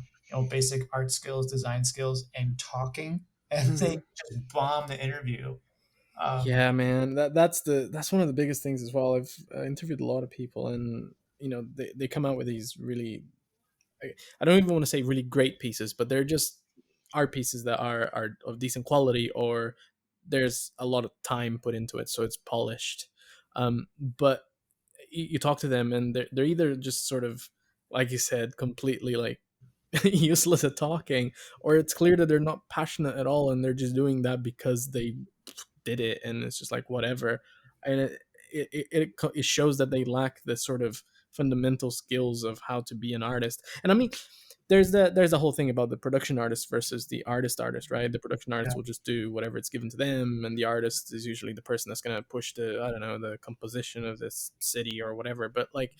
basic art skills, design skills, and talking, and they just bomb the interview. Yeah, man, that's one of the biggest things as well. I've interviewed a lot of people, and they come out with these really, I don't even want to say really great pieces, but they're just art pieces that are of decent quality, or there's a lot of time put into it, so it's polished. But you talk to them, and they're either just sort of, like you said, completely like useless at talking, or it's clear that they're not passionate at all, and they're just doing that because they did it, and it's just like whatever. And it shows that they lack the sort of fundamental skills of how to be an artist. And I mean, there's a whole thing about the production artist versus the artist, right? The production artist will just do whatever it's given to them, and the artist is usually the person that's going to push the composition of this city or whatever. But like,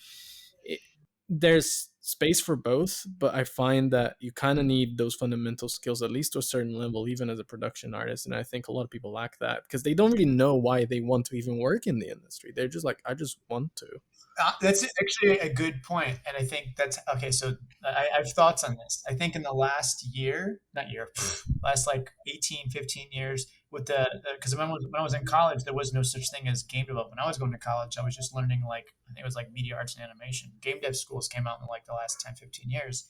there's space for both, but I find that you kind of need those fundamental skills at least to a certain level, even as a production artist. And I think a lot of people lack that because they don't really know why they want to even work in the industry. They're just like, I just want to. That's actually a good point. And I think that's okay. So I have thoughts on this. I think in the last last like 18, 15 years with because when I was in college, there was no such thing as game development. When I was going to college, I was just learning I think it was like media arts and animation. Game dev schools came out in like the last 10, 15 years.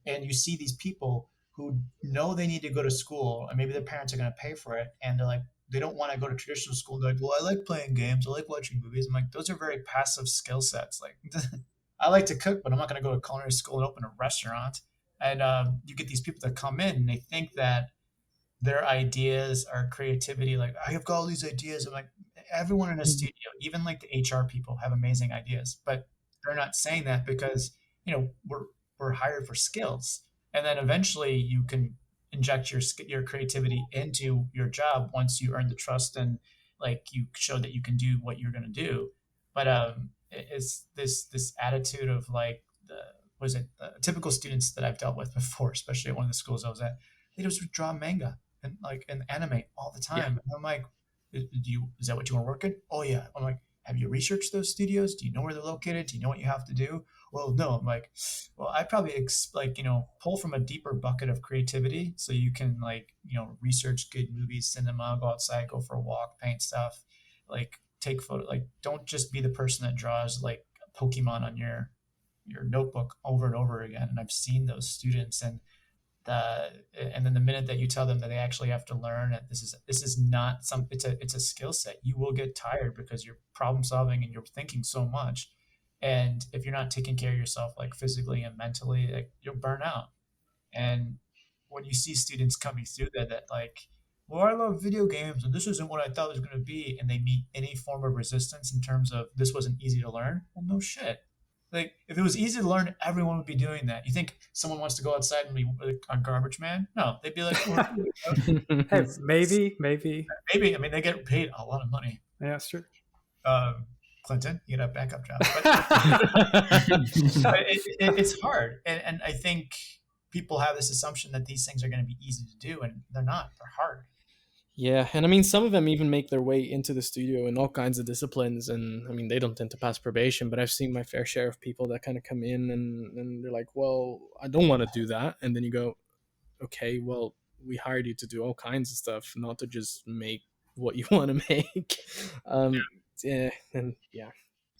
And you see these people who know they need to go to school, and maybe their parents are going to pay for it, and they're like, they don't want to go to traditional school. They're like, well, I like playing games, I like watching movies. I'm like, those are very passive skill sets. Like, I like to cook, but I'm not going to go to culinary school and open a restaurant. And you get these people that come in and they think that their ideas are creativity. Like, I have got all these ideas. I'm like, everyone in a studio, even like the HR people, have amazing ideas, but they're not saying that because, you know, we're hired for skills. And then eventually you can inject your creativity into your job once you earn the trust and like you show that you can do what you're going to do. But it's this attitude of like the typical students that I've dealt with before, especially at one of the schools I was at, they just would draw manga and animate all the time. Yeah. And I'm like, is that what you want to work in? Oh yeah. I'm like, have you researched those studios? Do you know where they're located? Do you know what you have to do? Well, no. I'm like, well, I probably pull from a deeper bucket of creativity so you can research good movies, cinema, go outside, go for a walk, paint stuff, like take photo. Like, don't just be the person that draws like Pokemon on your notebook over and over again. And I've seen those students, and then the minute that you tell them that they actually have to learn that this is not it's a skill set, you will get tired because you're problem solving and you're thinking so much. And if you're not taking care of yourself, like physically and mentally, like, you'll burn out. And when you see students coming through that like, well, I love video games and this isn't what I thought it was going to be, and they meet any form of resistance in terms of this wasn't easy to learn, well, no shit. Like, if it was easy to learn, everyone would be doing that. You think someone wants to go outside and be a garbage man? No, they'd be like, hey, maybe. I mean, they get paid a lot of money. Yeah, that's true. Clinton, you get a backup job. But it's hard. And I think people have this assumption that these things are going to be easy to do, and they're not. They're hard. Yeah, and I mean, some of them even make their way into the studio in all kinds of disciplines, and I mean, they don't tend to pass probation, but I've seen my fair share of people that kind of come in and they're like, well, I don't want to do that. And then you go, okay, well, we hired you to do all kinds of stuff, not to just make what you want to make. And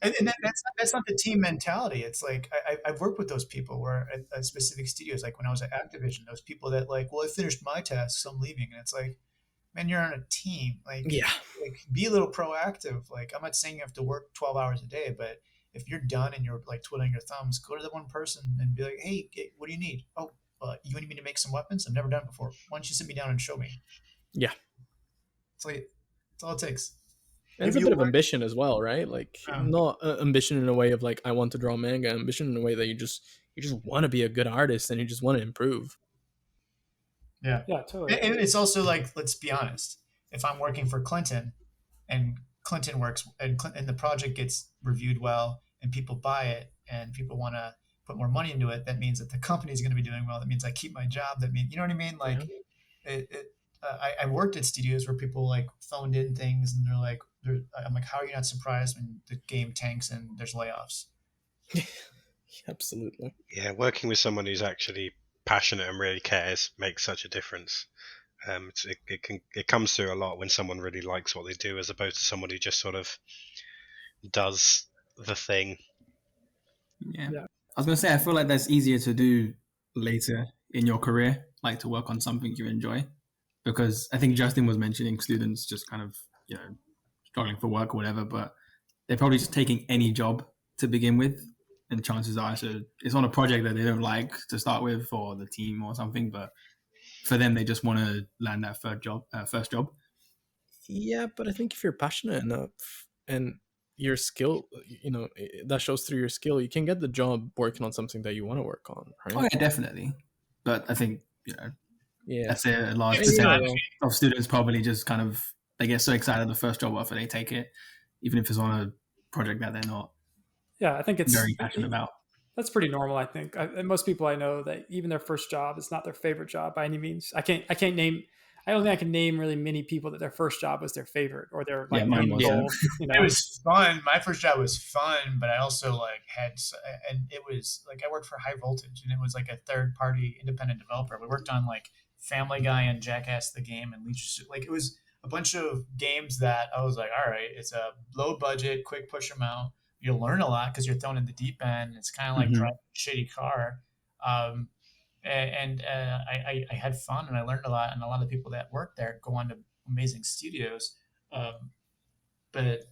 that's not the team mentality. It's like I've worked with those people where at specific studios, like when I was at Activision, those people that like, well, I finished my tasks, so I'm leaving. And it's like, man, you're on a team. Like, like, be a little proactive. Like, I'm not saying you have to work 12 hours a day, but if you're done and you're like twiddling your thumbs, go to the one person and be like, hey, what do you need? Oh, you need me to make some weapons? I've never done it before. Why don't you sit me down and show me? Yeah. It's like, that's all it takes. And it's a bit of ambition as well, right? Like, not ambition in a way of like, I want to draw manga, ambition in a way that you just want to be a good artist and you just want to improve. Yeah, totally. And it's also like, let's be honest. If I'm working for Clinton, and Clinton works, and the project gets reviewed well, and people buy it, and people want to put more money into it, that means that the company is going to be doing well. That means I keep my job. That means, you know what I mean? Like, I worked at studios where people like phoned in things, and they're like, I'm like, how are you not surprised when the game tanks and there's layoffs? Absolutely. Yeah, working with someone who's actually passionate and really cares makes such a difference. It comes through a lot when someone really likes what they do, as opposed to someone who just sort of does the thing. Yeah. I was gonna say, I feel like that's easier to do later in your career, like to work on something you enjoy, because I think Justin was mentioning students just kind of struggling for work or whatever, but they're probably just taking any job to begin with. And chances are it's on a project that they don't like to start with, or the team or something. But for them, they just want to land that first job. Yeah, but I think if you're passionate enough and your skill, that shows through your skill, you can get the job working on something that you want to work on, right? Oh, yeah, definitely. But I think, that's a large It's percentage of students probably just kind of, they get so excited the first job offer, they take it, even if it's on a project that they're not. Yeah, I think it's very passionate about. That's pretty normal, I think. Most people I know, that even their first job is not their favorite job by any means. I don't think I can name really many people that their first job was their favorite or their main goal. It was fun. My first job was fun, but I also and it was like, I worked for High Voltage, and it was like a third party independent developer. We worked on like Family Guy and Jackass the Game and Leisure. Like, it was a bunch of games that I was like, all right, it's a low budget, quick push them out. You'll learn a lot because you're thrown in the deep end. It's kind of like driving a shitty car. and I had fun and I learned a lot. And a lot of people that work there go on to amazing studios. But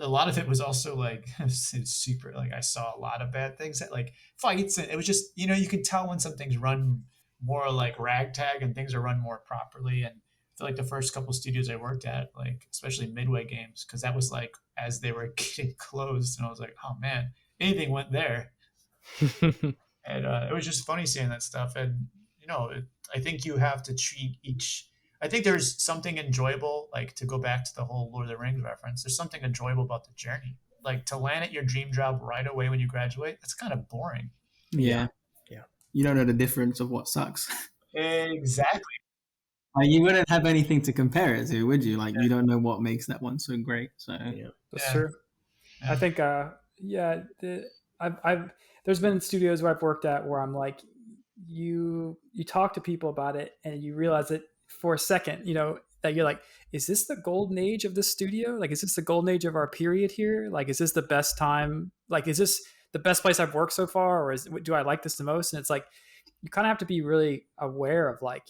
a lot of it was also like super, like I saw a lot of bad things that like fights, and it was just, you know, you can tell when some things run more like ragtag and things are run more properly. And I feel like the first couple studios I worked at, like especially Midway Games, because that was like as they were getting closed, and I was like, oh man, anything went there. And it was just funny seeing that stuff. And you know, I think you have to treat each. I think there's something enjoyable, like to go back to the whole Lord of the Rings reference. There's something enjoyable about the journey. Like to land at your dream job right away when you graduate, that's kind of boring. Yeah. You don't know the difference of what sucks. Exactly. Like you wouldn't have anything to compare it to, would you? Like you don't know what makes that one so great. So that's true. I think I've there's been studios where I've worked at where I'm like, you talk to people about it and you realize that for a second, you know, that you're like, is this the golden age of this studio? Like, is this the golden age of our period here? Like, is this the best time? Like, is this the best place I've worked so far? Or do I like this the most? And it's like, you kind of have to be really aware of like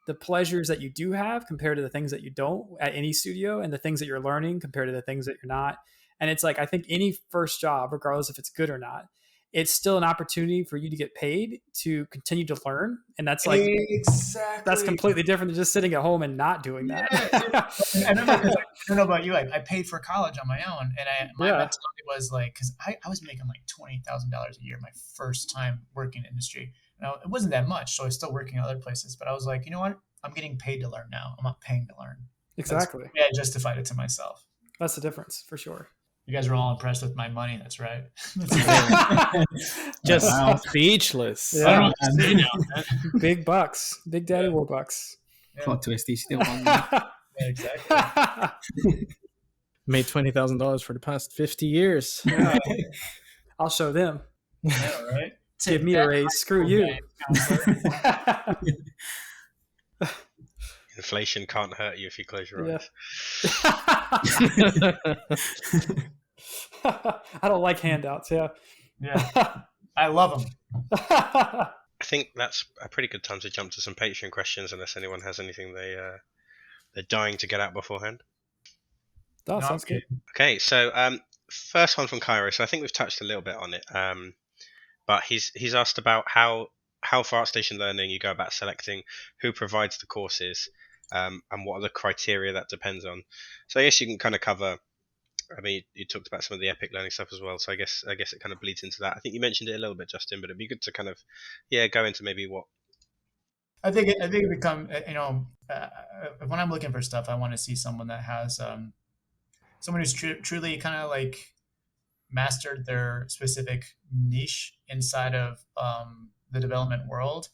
the pleasures that you do have compared to the things that you don't at any studio, and the things that you're learning compared to the things that you're not. And it's like, I think any first job, regardless if it's good or not, it's still an opportunity for you to get paid to continue to learn. And that's like, exactly, that's completely different than just sitting at home and not doing that. Yeah. I don't know about you. I paid for college on my own, and my mentality was like, cause I was making like $20,000 a year my first time working in industry. Now it wasn't that much. So I was still working at other places, but I was like, you know what? I'm getting paid to learn now. I'm not paying to learn. Exactly. Yeah, I justified it to myself. That's the difference for sure. You guys are all impressed with my money. That's right. Just speechless. Yeah. Big bucks. Big Daddy Warbucks. Plot twist, he's still on. Yeah, exactly. Made $20,000 for the past 50 years. Yeah. I'll show them. Yeah, right. Give me a raise. Screw you. Inflation can't hurt you if you close your eyes. I don't like handouts. Yeah. I love them. I think that's a pretty good time to jump to some Patreon questions, unless anyone has anything they're dying to get out beforehand. That sounds good. Okay, so first one from Cairo. So I think we've touched a little bit on it, but he's asked about how for ArtStation Learning you go about selecting who provides the courses, and what are the criteria that depends on. So I guess you can kind of cover. I mean, you talked about some of the Epic Learning stuff as well, so I guess it kind of bleeds into that. I think you mentioned it a little bit, Justin, but it'd be good to kind of go into maybe what. I think it become, you know, when I'm looking for stuff, I want to see someone that has someone who's truly kind of like mastered their specific niche inside of the development world.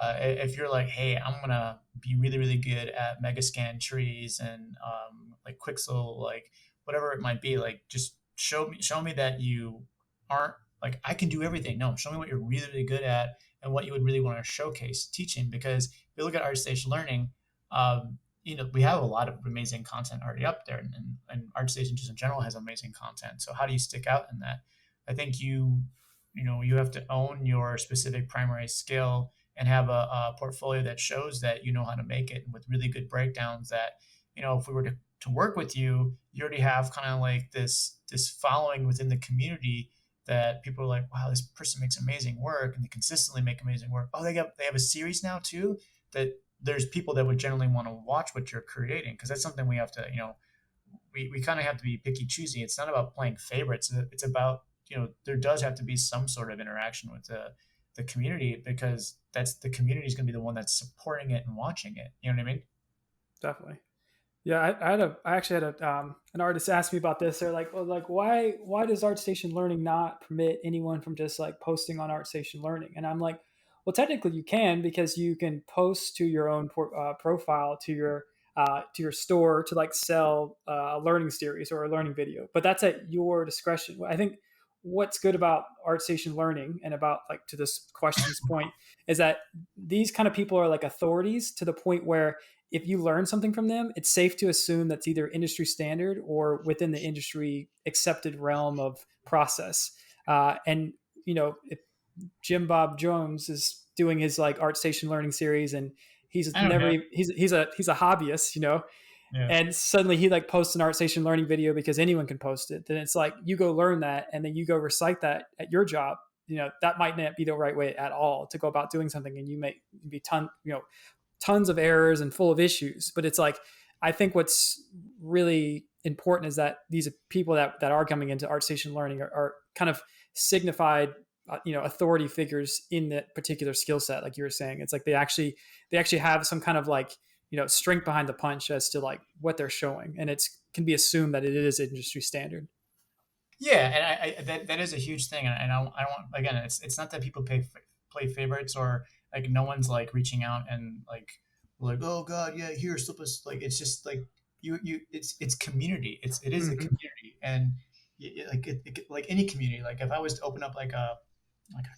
If you're like, hey, I'm gonna be really, really good at Megascan trees and like Quixel, like whatever it might be, like just show me that you aren't like, I can do everything. No, show me what you're really, really good at and what you would really want to showcase teaching. Because if you look at ArtStation Learning, you know, we have a lot of amazing content already up there, and ArtStation just in general has amazing content. So how do you stick out in that? I think you have to own your specific primary skill and have a portfolio that shows that you know how to make it, with really good breakdowns that, you know, if we were to work with you, you already have kind of like this following within the community that people are like, wow, this person makes amazing work, and they consistently make amazing work. Oh, they have a series now too, that there's people that would generally want to watch what you're creating, because that's something we have to, you know, we kind of have to be picky choosy. It's not about playing favorites. It's about, you know, there does have to be some sort of interaction with the community, because that's the community is going to be the one that's supporting it and watching it. You know what I mean? Definitely. Yeah, I actually had an artist ask me about this. They're like, well, like why does ArtStation Learning not permit anyone from just like posting on ArtStation Learning? And I'm like, well, technically you can, because you can post to your own profile, to your store, to like sell a learning series or a learning video, but that's at your discretion. I think what's good about ArtStation Learning, and about like to this question's point, is that these kind of people are like authorities to the point where if you learn something from them, it's safe to assume that's either industry standard or within the industry accepted realm of process. And, you know, if Jim Bob Jones is doing his like ArtStation learning series, and he's a hobbyist, Yeah. and suddenly he like posts an ArtStation learning video because anyone can post it. Then it's like, you go learn that and then you go recite that at your job. That might not be the right way at all to go about doing something, and you may be tons of errors and full of issues. But it's like, I think what's really important is that these people that are coming into ArtStation learning are kind of signified, authority figures in that particular skill set. Like you were saying, it's like they actually have some kind of like, strength behind the punch as to like what they're showing, and can be assumed that it is industry standard. Yeah, and that is a huge thing, and I want, again, it's not that people play favorites, or like no one's like reaching out and like oh god, yeah, here, slip us, like it's just like it's community, it is a community, and like any community, like if I was to open up like a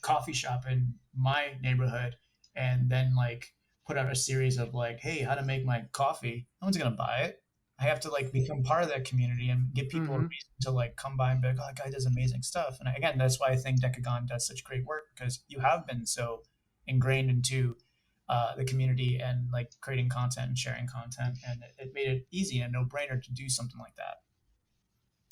coffee shop in my neighborhood and then like put out a series of like, hey, how to make my coffee, no one's gonna buy it. I have to like become part of that community and give people a reason to like come by and be like, oh, that guy does amazing stuff. And again, that's why I think Dekogon does such great work, because you have been so ingrained into the community and like creating content and sharing content, and it made it easy and a no-brainer to do something like that.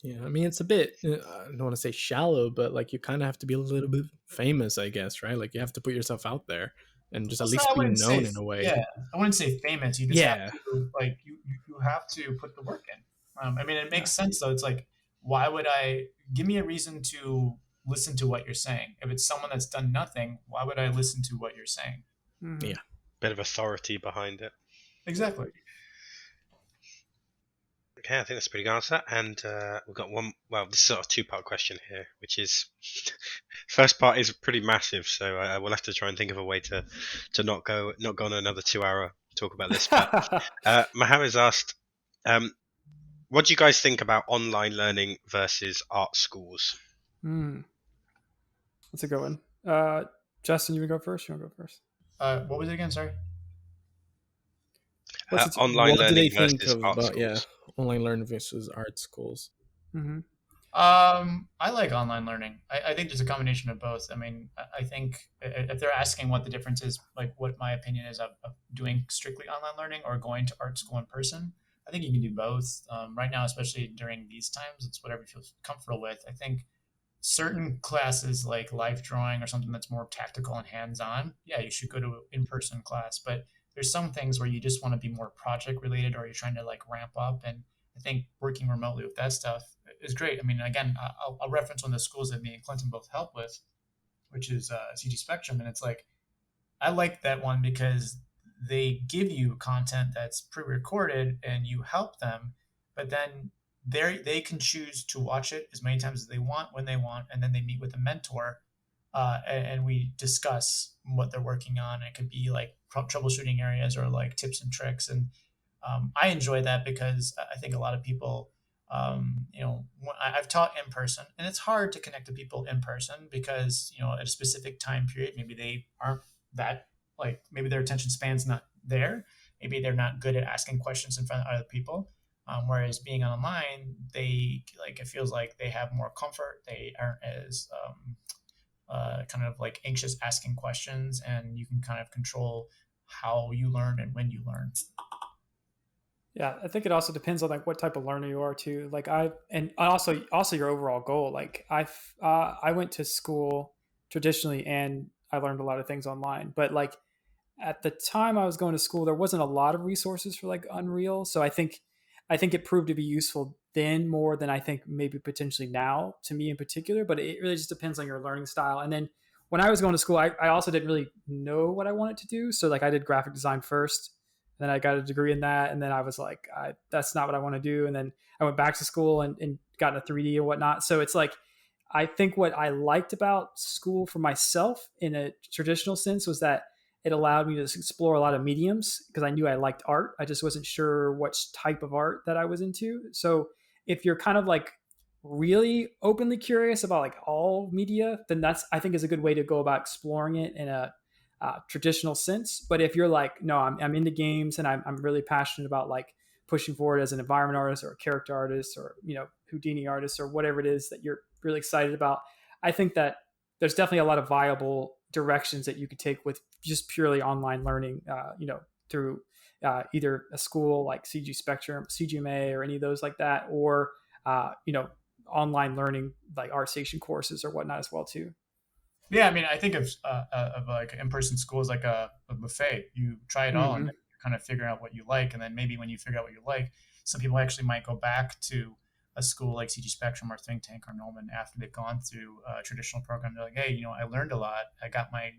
Yeah, I mean, it's a bit, I don't want to say shallow, but like you kind of have to be a little bit famous, I guess, right? Like you have to put yourself out there and just at least be known in a way. Yeah, I wouldn't say famous. You just have to, like, you have to put the work in. I mean, it makes sense though. It's like, why would give me a reason to listen to what you're saying? If it's someone that's done nothing, why would I listen to what you're saying? Mm-hmm. Yeah, bit of authority behind it. Exactly. Okay, I think that's a pretty good answer. And we've got one. Well, this is sort of a two-part question here, which is, first part is pretty massive, so I will have to try and think of a way to not go on another 2-hour talk about this. But Mohamed's asked, what do you guys think about online learning versus art schools? That's a good one. Justin, you want to go first? You want to go first? What was it again? Sorry. Online learning versus art schools. Yeah, online learning versus art schools. Mm-hmm. I like online learning. I think there's a combination of both. I mean, I think if they're asking what the difference is, like what my opinion is of doing strictly online learning or going to art school in person, I think you can do both. Right now, especially during these times, it's whatever you feel comfortable with. I think certain classes like life drawing or something that's more tactical and hands-on, yeah, you should go to an in-person class. But there's some things where you just want to be more project related, or you're trying to like ramp up. And I think working remotely with that stuff is great. I mean, again, I'll reference one of the schools that me and Clinton both help with, which is CG Spectrum. And it's like, I like that one because they give you content that's pre-recorded and you help them, but then they can choose to watch it as many times as they want, when they want, and then they meet with a mentor and we discuss what they're working on. It could be like troubleshooting areas or like tips and tricks. And I enjoy that because I think a lot of people, I've taught in person, and it's hard to connect to people in person because, at a specific time period, maybe they aren't that, like, maybe their attention span's not there. Maybe they're not good at asking questions in front of other people. Whereas being online, it feels like they have more comfort. They aren't as kind of like anxious asking questions, and you can kind of control how you learn and when you learn. Yeah, I think it also depends on like what type of learner you are too. Like and also your overall goal. Like I went to school traditionally and I learned a lot of things online, but like at the time I was going to school, there wasn't a lot of resources for like Unreal. So I think it proved to be useful then more than I think maybe potentially now to me in particular, but it really just depends on your learning style. And then when I was going to school, I also didn't really know what I wanted to do. So like I did graphic design first, then I got a degree in that. And then I was like, that's not what I want to do. And then I went back to school and got into 3D and whatnot. So it's like, I think what I liked about school for myself in a traditional sense was that it allowed me to explore a lot of mediums because I knew I liked art. I just wasn't sure which type of art that I was into. So if you're kind of like really openly curious about like all media, then that's, I think, is a good way to go about exploring it in a traditional sense. But if you're like, no, I'm into games and I'm really passionate about like pushing forward as an environment artist or a character artist or, Houdini artist or whatever it is that you're really excited about, I think that there's definitely a lot of viable directions that you could take with just purely online learning, through either a school like CG Spectrum, CGMA, or any of those like that, or online learning like ArtStation courses or whatnot as well too. Yeah, I mean, I think of like in-person schools like a buffet. You try it all, and then you kind of figure out what you like, and then maybe when you figure out what you like, some people actually might go back to a school like CG Spectrum or Think Tank or Mohlman after they've gone through a traditional program. They're like, hey, I learned a lot. I got my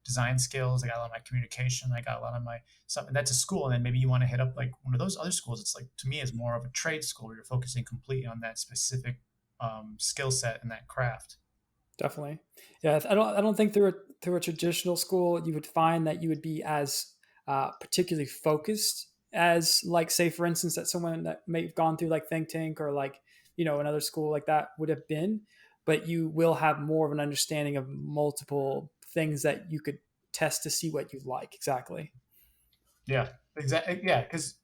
design skills. I got a lot of my communication. I got a lot of my stuff. And that's a school. And then maybe you want to hit up like one of those other schools. It's like, to me, it's more of a trade school where you're focusing completely on that specific skill set and that craft. Definitely. Yeah. I don't think through a traditional school, you would find that you would be as particularly focused as, like, say, for instance, that someone that may have gone through like Think Tank or like, another school like that would have been, but you will have more of an understanding of multiple things that you could test to see what you like. Exactly. Yeah, exactly. Yeah. Cause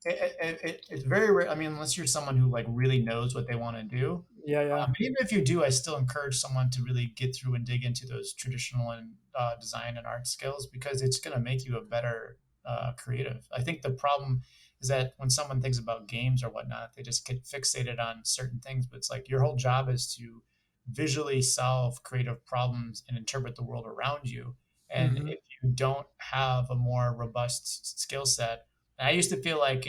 it's very rare. I mean, unless you're someone who like really knows what they want to do. Yeah. Even if you do, I still encourage someone to really get through and dig into those traditional and design and art skills, because it's going to make you a better creative. I think the problem is that when someone thinks about games or whatnot, they just get fixated on certain things. But it's like your whole job is to visually solve creative problems and interpret the world around you. And if you don't have a more robust skill set, and I used to feel like,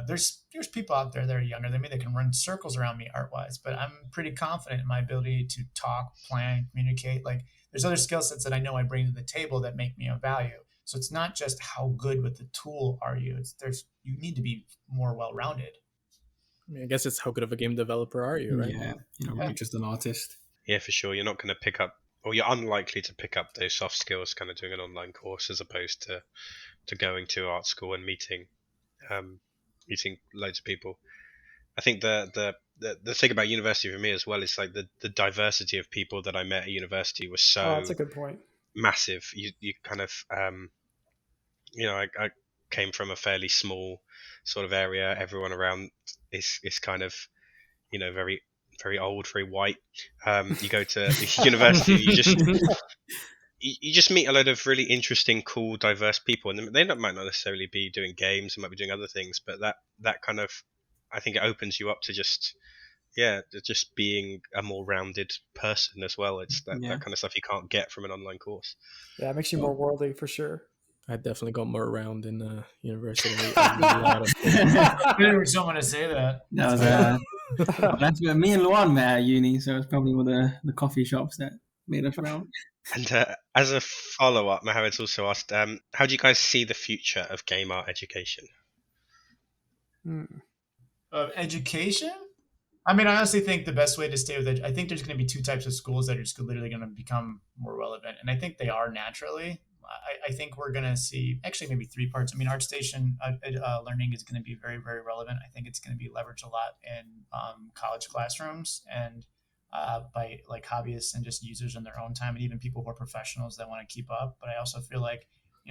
there's people out there that are younger than me that can run circles around me art-wise, but I'm pretty confident in my ability to talk, plan, communicate. Like, there's other skill sets that I know I bring to the table that make me of value. So it's not just how good with the tool are you. You need to be more well-rounded. I guess it's how good of a game developer are you, right? Yeah, you're just an artist. Yeah, for sure. You're not going to pick up, or you're unlikely to pick up those soft skills kind of doing an online course, as opposed to going to art school and meeting loads of people. I think the thing about university for me as well is like the diversity of people that I met at university was so that's a good point. Massive. You kind of I came from a fairly small sort of area. Everyone around is kind of very, very old, very white. You go to university, you just meet a load of really interesting, cool, diverse people, and they might not necessarily be doing games, they might be doing other things, but that kind of, I think it opens you up to just being a more rounded person as well. It's that kind of stuff you can't get from an online course. Yeah, it makes you more worldly for sure. I definitely got more around in university. I never someone to say that. That was that's where me and Luan met at uni, so it's probably one of the coffee shops that made us round. And as a follow-up, Mohammed's also asked, how do you guys see the future of game art education? Of education? I mean, I honestly think the best way to stay with it, I think there's going to be two types of schools that are just literally going to become more relevant. And I think they are naturally. I think we're going to see actually maybe three parts. I mean, ArtStation learning is going to be very, very relevant. I think it's going to be leveraged a lot in college classrooms and by like hobbyists and just users in their own time, and even people who are professionals that want to keep up. But I also feel like,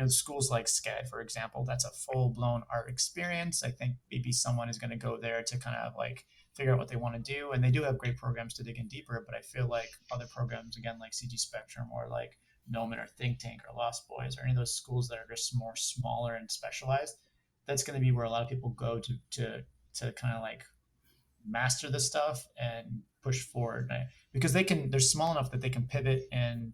schools like SCAD, for example, that's a full-blown art experience. I think maybe someone is going to go there to kind of like figure out what they want to do. And they do have great programs to dig in deeper, but I feel like other programs, again, like CG Spectrum or like Mohlman or Think Tank or Lost Boys or any of those schools that are just more smaller and specialized, that's going to be where a lot of people go to kind of like master the stuff and push forward, because they're small enough that they can pivot and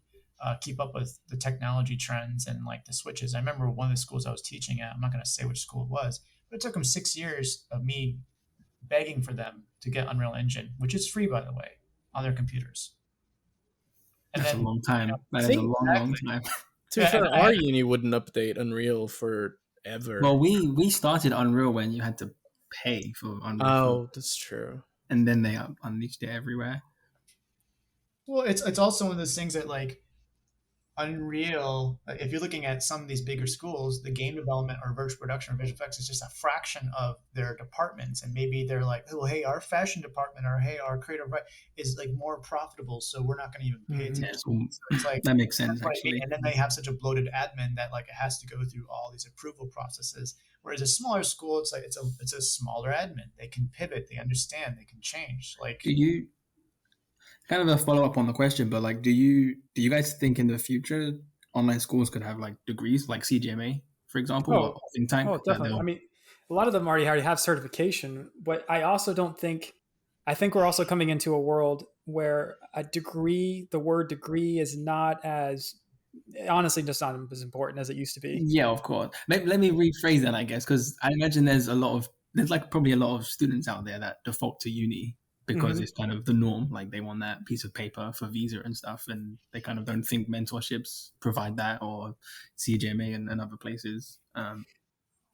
keep up with the technology trends and like the switches. I remember one of the schools I was teaching at, I'm not going to say which school it was, but it took them 6 years of me begging for them to get Unreal Engine, which is free, by the way, on their computers. And that's a long time. That is a long time. To be fair, our uni wouldn't update Unreal forever. Well, we started Unreal when you had to pay for Unreal. Oh, that's true. And then they unleashed it everywhere. Well, it's also one of those things that like Unreal, if you're looking at some of these bigger schools, the game development or virtual production or visual effects is just a fraction of their departments. And maybe they're like, oh, hey, our fashion department or hey, our creative is like more profitable, so we're not going to even pay attention. So it's like, that makes sense, actually. I mean. And then they have such a bloated admin that like it has to go through all these approval processes. Whereas a smaller school, it's like it's a smaller admin. They can pivot, they understand, they can change. Like, Kind of a follow up on the question, but like, do you guys think in the future online schools could have like degrees like CGMA, for example, or think tank? Oh, definitely. I mean, a lot of them already have certification, but I also don't think. I think we're also coming into a world where a degree, the word degree, is not as honestly just not as important as it used to be. Yeah, of course. Let me rephrase that, I guess, because I imagine there's like probably a lot of students out there that default to uni because it's kind of the norm. Like they want that piece of paper for visa and stuff, and they kind of don't think mentorships provide that, or CGMA and other places.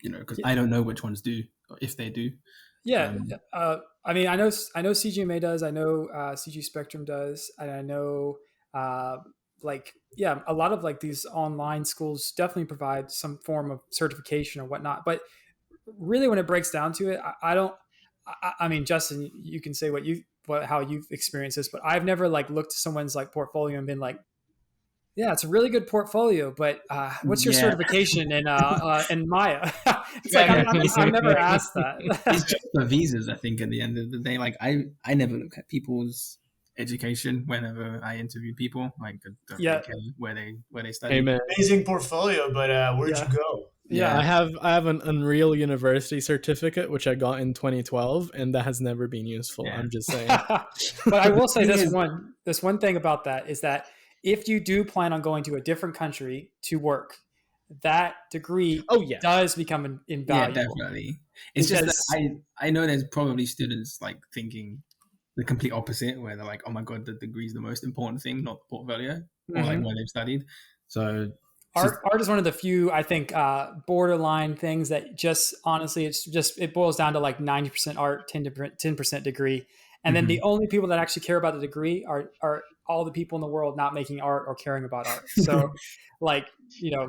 Because I don't know which ones do, or if they do. Yeah, I mean, I know CGMA does. I know CG Spectrum does, and I know a lot of like these online schools definitely provide some form of certification or whatnot. But really, when it breaks down to it, I mean, Justin, you can say how you've experienced this, but I've never like looked at someone's like portfolio and been like, yeah, it's a really good portfolio, but what's your certification in Maya? It's like I've never asked that. It's just the visas, I think. At the end of the day, like I never look at people's education whenever I interview people. Like, where they study. Amen. Amazing portfolio, but where'd you go? Yeah, I have an Unreal University certificate which I got in 2012, and that has never been useful. Yeah. I'm just saying. But I will say this one thing about that is that if you do plan on going to a different country to work, that degree does become invaluable. Yeah, definitely. It's just that I know there's probably students like thinking the complete opposite, where they're like, oh my God, the degree is the most important thing, not the portfolio, or like where they've studied. So art is one of the few, I think, borderline things that just honestly, it boils down to like 90% art, 10% degree. And then the only people that actually care about the degree are all the people in the world not making art or caring about art. So like,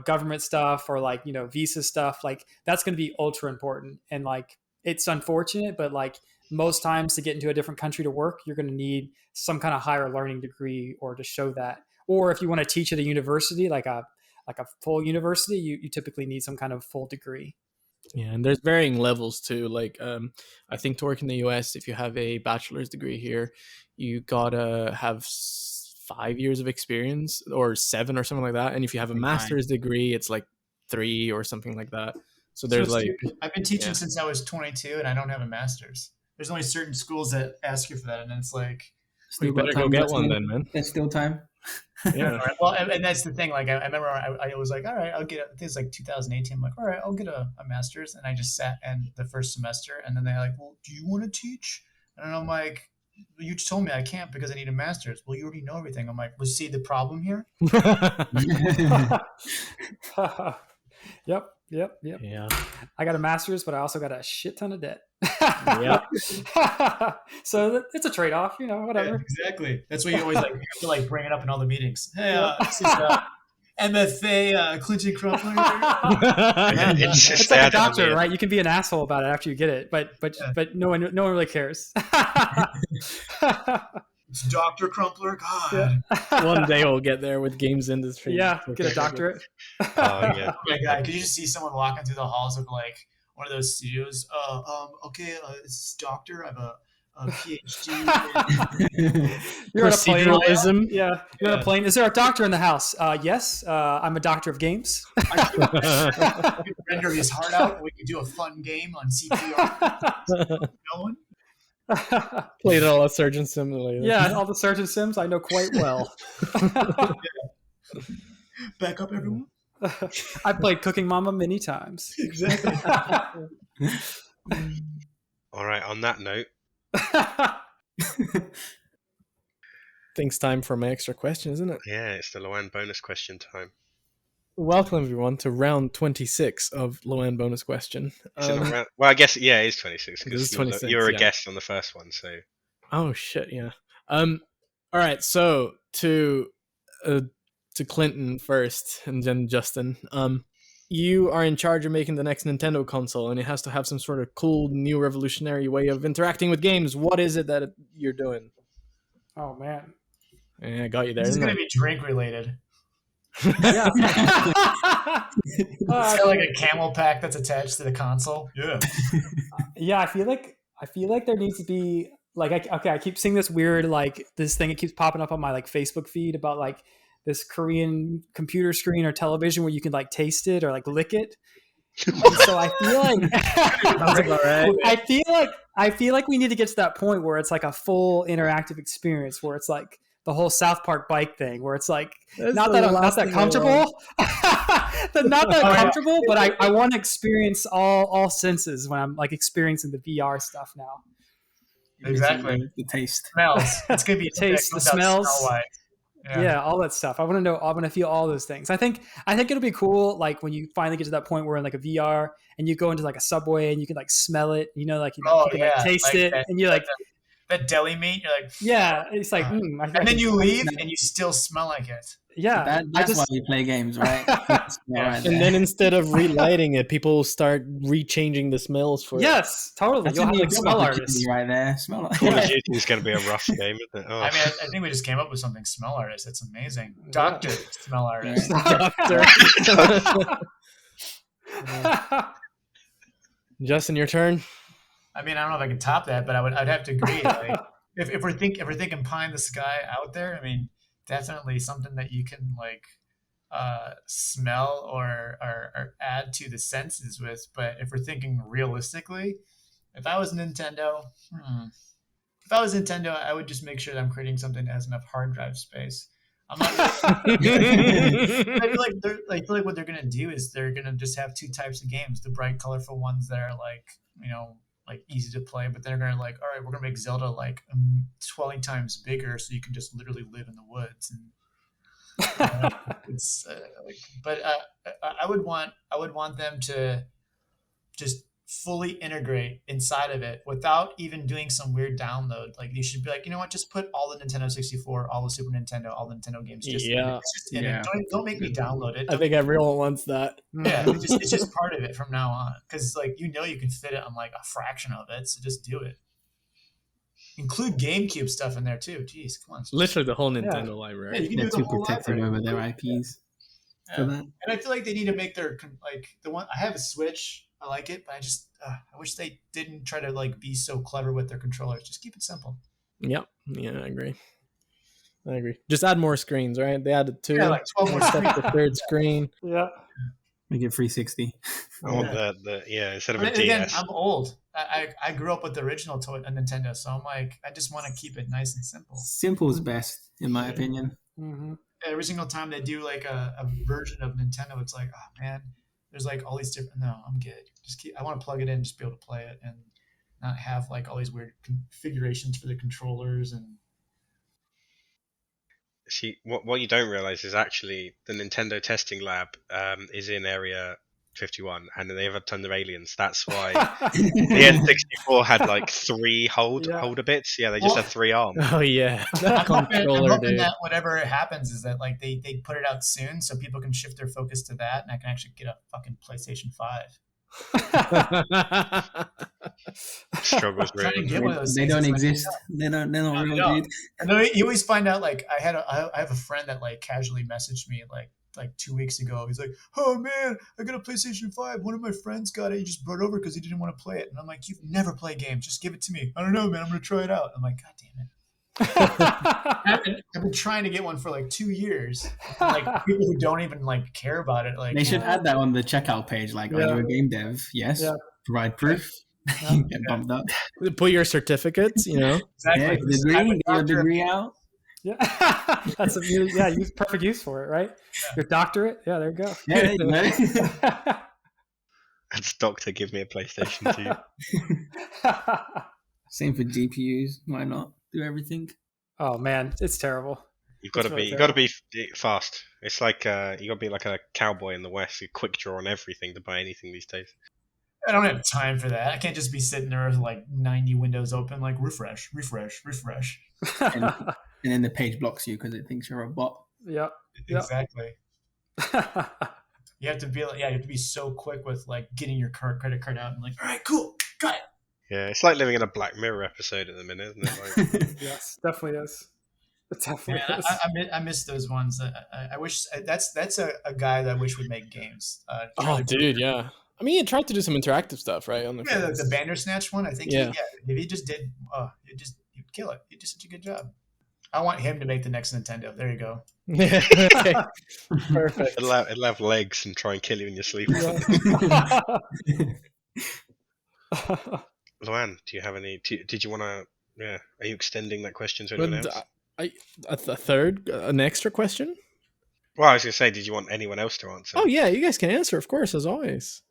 government stuff or like, visa stuff, like that's going to be ultra important. And like, it's unfortunate, but like most times to get into a different country to work, you're going to need some kind of higher learning degree or to show that. Or if you want to teach at a university, like a full university, you typically need some kind of full degree. Yeah, and there's varying levels too. Like, I think to work in the US, if you have a bachelor's degree here, you gotta have 5 years of experience or 7 or something like that. And if you have a master's degree, it's like 3 or something like that. So there's I've been teaching since I was 22, and I don't have a master's. There's only certain schools that ask you for that, and it's like, you better go get one then, man. There's still time. Yeah. Right. Well, and that's the thing. Like, I remember I was like, all right, I'll get this like 2018. I'm like, all right, I'll get a master's. And I just sat in the first semester, and then they're like, well, do you want to teach? And I'm like, you just told me I can't because I need a master's. Well, you already know everything. I'm like, well, see the problem here? Yep. Yeah. I got a master's, but I also got a shit ton of debt. Yep. So it's a trade-off, whatever. Yeah, exactly. That's why you always like, you have to like bring it up in all the meetings. Hey, this is MFA Clinton Crumpler. It's like a doctor, right? You can be an asshole about it after you get it, but no one really cares. It's Dr. Crumpler. God. Yeah. One day we'll get there with games industry. Yeah, get a doctorate. Oh yeah. Oh my God, could you just see someone walking through the halls of like one of those studios? It's doctor. I have a PhD. You're proceduralism. Yeah. You're on a plane. Is there a doctor in the house? Yes. I'm a doctor of games. Render his heart out. We can do a fun game on CPR. No one. Played all the Surgeon Simulator. Yeah, all the Surgeon Sims I know quite well. Back up, everyone. I played Cooking Mama many times. Exactly. All right. On that note, think's time for my extra question, isn't it? Yeah, it's the Luan bonus question time. Welcome everyone to round 26 of Luan bonus question. Well, I guess it is 26 because you were a guest on the first one. So. Oh shit! Yeah. All right. So to Clinton first, and then Justin. You are in charge of making the next Nintendo console, and it has to have some sort of cool, new, revolutionary way of interacting with games. What is it that you're doing? Oh man! Yeah, I got you there. This is going to be drink related. Yeah. It's got like a camel pack that's attached to the console. Yeah. Yeah, I feel like there needs to be like I keep seeing this weird this thing. It keeps popping up on my Facebook feed about this Korean computer screen or television where you can taste it or lick it. And so I feel I feel like we need to get to that point where it's a full interactive experience where it's the whole South Park bike thing where it's not that I'm not that comfortable, not that comfortable, but I want to experience all senses when I'm experiencing the VR stuff now. Exactly. The taste. Smells. It's gonna be a taste, the smells. Yeah, all that stuff. I want to know. I want to feel all those things. I think it'll be cool. When you finally get to that point where in a VR and you go into a subway and you can smell it. You can taste it, and you're that deli meat. You're yeah. It's and then you leave and you still smell like it. Yeah, that's why we play games, right? And then instead of relighting it, people start rechanging the smells for yes, totally. You'll have smell artists right there. Smell like Call of Duty is going to be a rough game, isn't it? Oh. I mean, I think we just came up with something. Smell artist. It's amazing. Doctor smell artist. Doctor. Justin, your turn. I mean, I don't know if I can top that, but I'd have to agree. If we're thinking pie in the sky out there, I mean, definitely something that you can smell or add to the senses with. But if we're thinking realistically, if I was Nintendo, I would just make sure that I'm creating something that has enough hard drive space. I'm not. I feel like what they're gonna do is they're gonna just have two types of games: the bright, colorful ones that are easy to play, but they're gonna all right, we're gonna make Zelda 20 times bigger, so you can just literally live in the woods. And it's but I would want them to just fully integrate inside of it without even doing some weird download. You should be you know what, just put all the Nintendo 64, all the Super Nintendo, all the Nintendo games just in it. Don't make me download it. I think everyone wants that. Yeah, it's just part of it from now on, because you can fit it on a fraction of it, so just do it. Include GameCube stuff in there too. Jeez, come on. Literally the whole Nintendo library. Yeah, you can do the whole protective library. over their IPs. Yeah. And I feel like they need to make their the one. I have a Switch. I like it, but I wish they didn't try to be so clever with their controllers. Just keep it simple. Yep. Yeah, I agree. Just add more screens, right? They added 2. Yeah, 12 more screens. The third screen. Yeah. Make it 360. I want instead of a DS. Again, I'm old. I grew up with the original Nintendo, so I'm I just want to keep it nice and simple. Simple's best, in my opinion. Mm-hmm. Every single time they do a version of Nintendo, it's oh man, there's all these different. No, I'm good. I want to plug it in, just be able to play it, and not have all these weird configurations for the controllers. And see, what you don't realize is actually the Nintendo testing lab is in Area 51, and they have a ton of aliens. That's why the N64 had 3 holder bits. Yeah, they just had 3 arms. Oh yeah, I'm hoping that whatever happens is that they put it out soon, so people can shift their focus to that, and I can actually get a fucking PlayStation 5. Struggles really. They don't exist. They're not real, dude. And you always find out I have a friend that casually messaged me 2 weeks ago. He's oh man, I got a PlayStation 5. One of my friends got it. He just brought it over because he didn't want to play it. And I'm you've never played games. Just give it to me. I don't know, man. I'm gonna try it out. I'm God damn it. I've been trying to get one for 2 years. People who don't even care about it. They should add that on the checkout page. Are you a game dev? Yes. Yeah. Provide proof. Get bumped up. Put your certificates. Exactly. Yeah, get your degree out. Yeah, that's use perfect use for it, right? Yeah. Your doctorate. Yeah, there you go. Yeah, That's doctor. Give me a PlayStation 2. Same for GPUs. Why not do everything? Oh man, it's terrible. You've got to be fast. It's you got to be like a cowboy in the West. You quick draw on everything to buy anything these days. I don't have time for that. I can't just be sitting there with 90 windows open, refresh. And then the page blocks you because it thinks you're a bot. Yep. Exactly. You have to be so quick with getting your credit card out and all right, cool, got it. Yeah, it's like living in a Black Mirror episode at the minute, isn't it? Yes, definitely is. It definitely is. I miss those ones. I wish that's a guy that I wish would make games. Dude, yeah. I mean, he tried to do some interactive stuff, right? The Bandersnatch one. I think if he just did, kill it. He did such a good job. I want him to make the next Nintendo. There you go. Okay. Perfect. It'll have legs and try and kill you in your sleep. Luan, do you have any? Did you want to? Yeah, are you extending that question to anyone else? An extra question? Well, I was going to say, did you want anyone else to answer? Oh yeah, you guys can answer, of course, as always.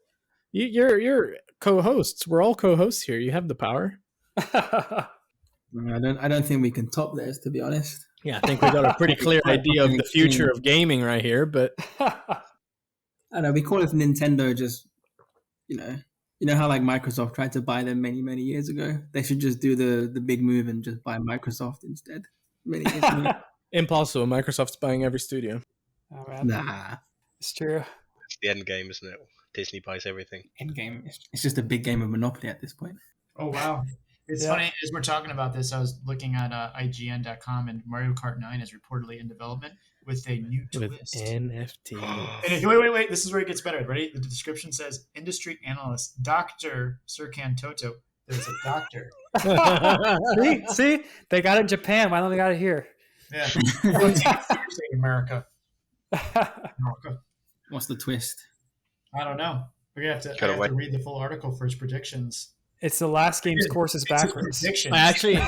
You're co-hosts. We're all co-hosts here. You have the power. I don't think we can top this, to be honest. Yeah, I think we got a pretty clear idea of the future of gaming right here. But I know we call it Nintendo. Just you know how like Microsoft tried to buy them many years ago. They should just do the big move and just buy Microsoft instead. Many years ago. Impossible. Microsoft's buying every studio. Oh, man. Nah, It's true. It's the end game, isn't it? Disney buys everything. end game. It's just a big game of Monopoly at this point. Oh, wow. It's funny, as we're talking about this, I was looking at IGN.com, and Mario Kart 9 is reportedly in development with a new With twist. NFT. And wait. This is where it gets better. Ready? The description says, industry analyst, Dr. Serkan Toto. There's a doctor. See? They got it in Japan. Why don't they got it here? Yeah. Don't take it seriously, America. What's the twist? I don't know. We're going to Gotta have wait. to read the full article for his predictions. It's the last game's courses backwards. Predictions. I actually,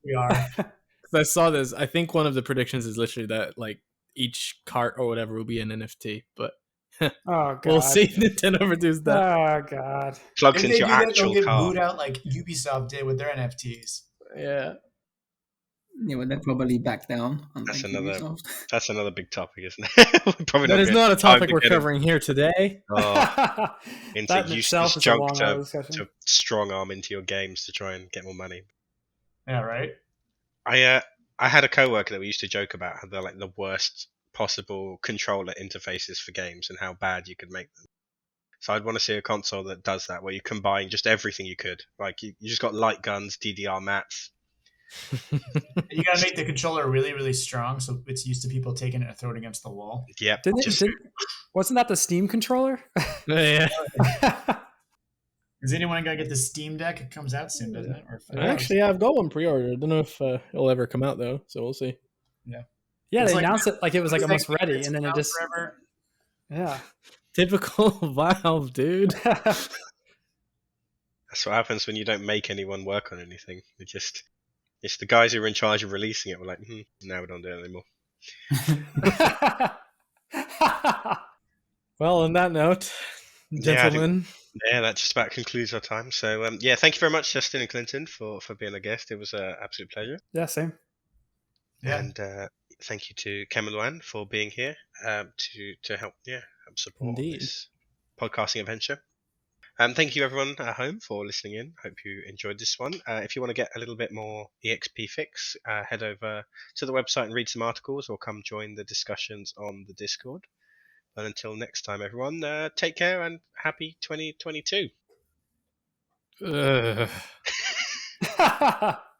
we are. I saw this. I think one of the predictions is literally that like each cart or whatever will be an NFT. But Oh, God. we'll see if Nintendo overdoes that. Oh, God. Plugs If into they your do that, they'll actual get car. booed out like Ubisoft did with their NFTs. Yeah. Yeah, well, they'll probably back down. That's unlike another- Ubisoft. That's another big topic, isn't it? We probably That don't is get not a time topic to we're get it. covering here today. Oh, into That in itself useless is a junk long discussion. to strong arm into your games to try and get more money. Yeah, right? I had a coworker that we used to joke about how they're like the worst possible controller interfaces for games and how bad you could make them. So I'd want to see a console that does that, where you combine just everything you could. Like you just got light guns, DDR mats. You got to make the controller really, really strong so it's used to people taking it and throwing it against the wall. Yep. Wasn't that the Steam controller? Yeah. Is anyone going to get the Steam Deck? It comes out soon, doesn't it? Or Actually, I've got one pre-ordered. I don't know if it'll ever come out though, so we'll see. Yeah, It's they like- announced it like it was like It's almost like- ready, it's and then it out just forever. yeah. Typical Valve, dude. That's what happens when you don't make anyone work on anything. It's the guys who are in charge of releasing it. We're like, now we don't do it anymore. Well, on that note, Yeah, I think- gentlemen, Yeah, that just about concludes our time. So, thank you very much, Justin and Clinton, for being a guest. It was an absolute pleasure. Yeah, same. Yeah. And thank you to Kem and Luan for being here to help support Indeed. this podcasting adventure. Thank you, everyone at home, for listening in. Hope you enjoyed this one. If you want to get a little bit more EXP fix, head over to the website and read some articles or come join the discussions on the Discord. But until next time, everyone, take care and happy 2022.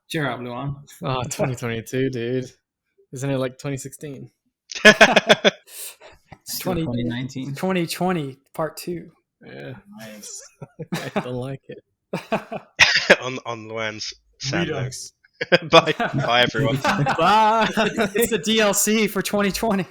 Cheer up, Luan. 2022, dude. Isn't it like 2016? Still 2019. 2020 part 2. Yeah, Nice. I don't like it. on Luan's sad note. Redux. Bye, everyone. Bye. It's the DLC for 2020.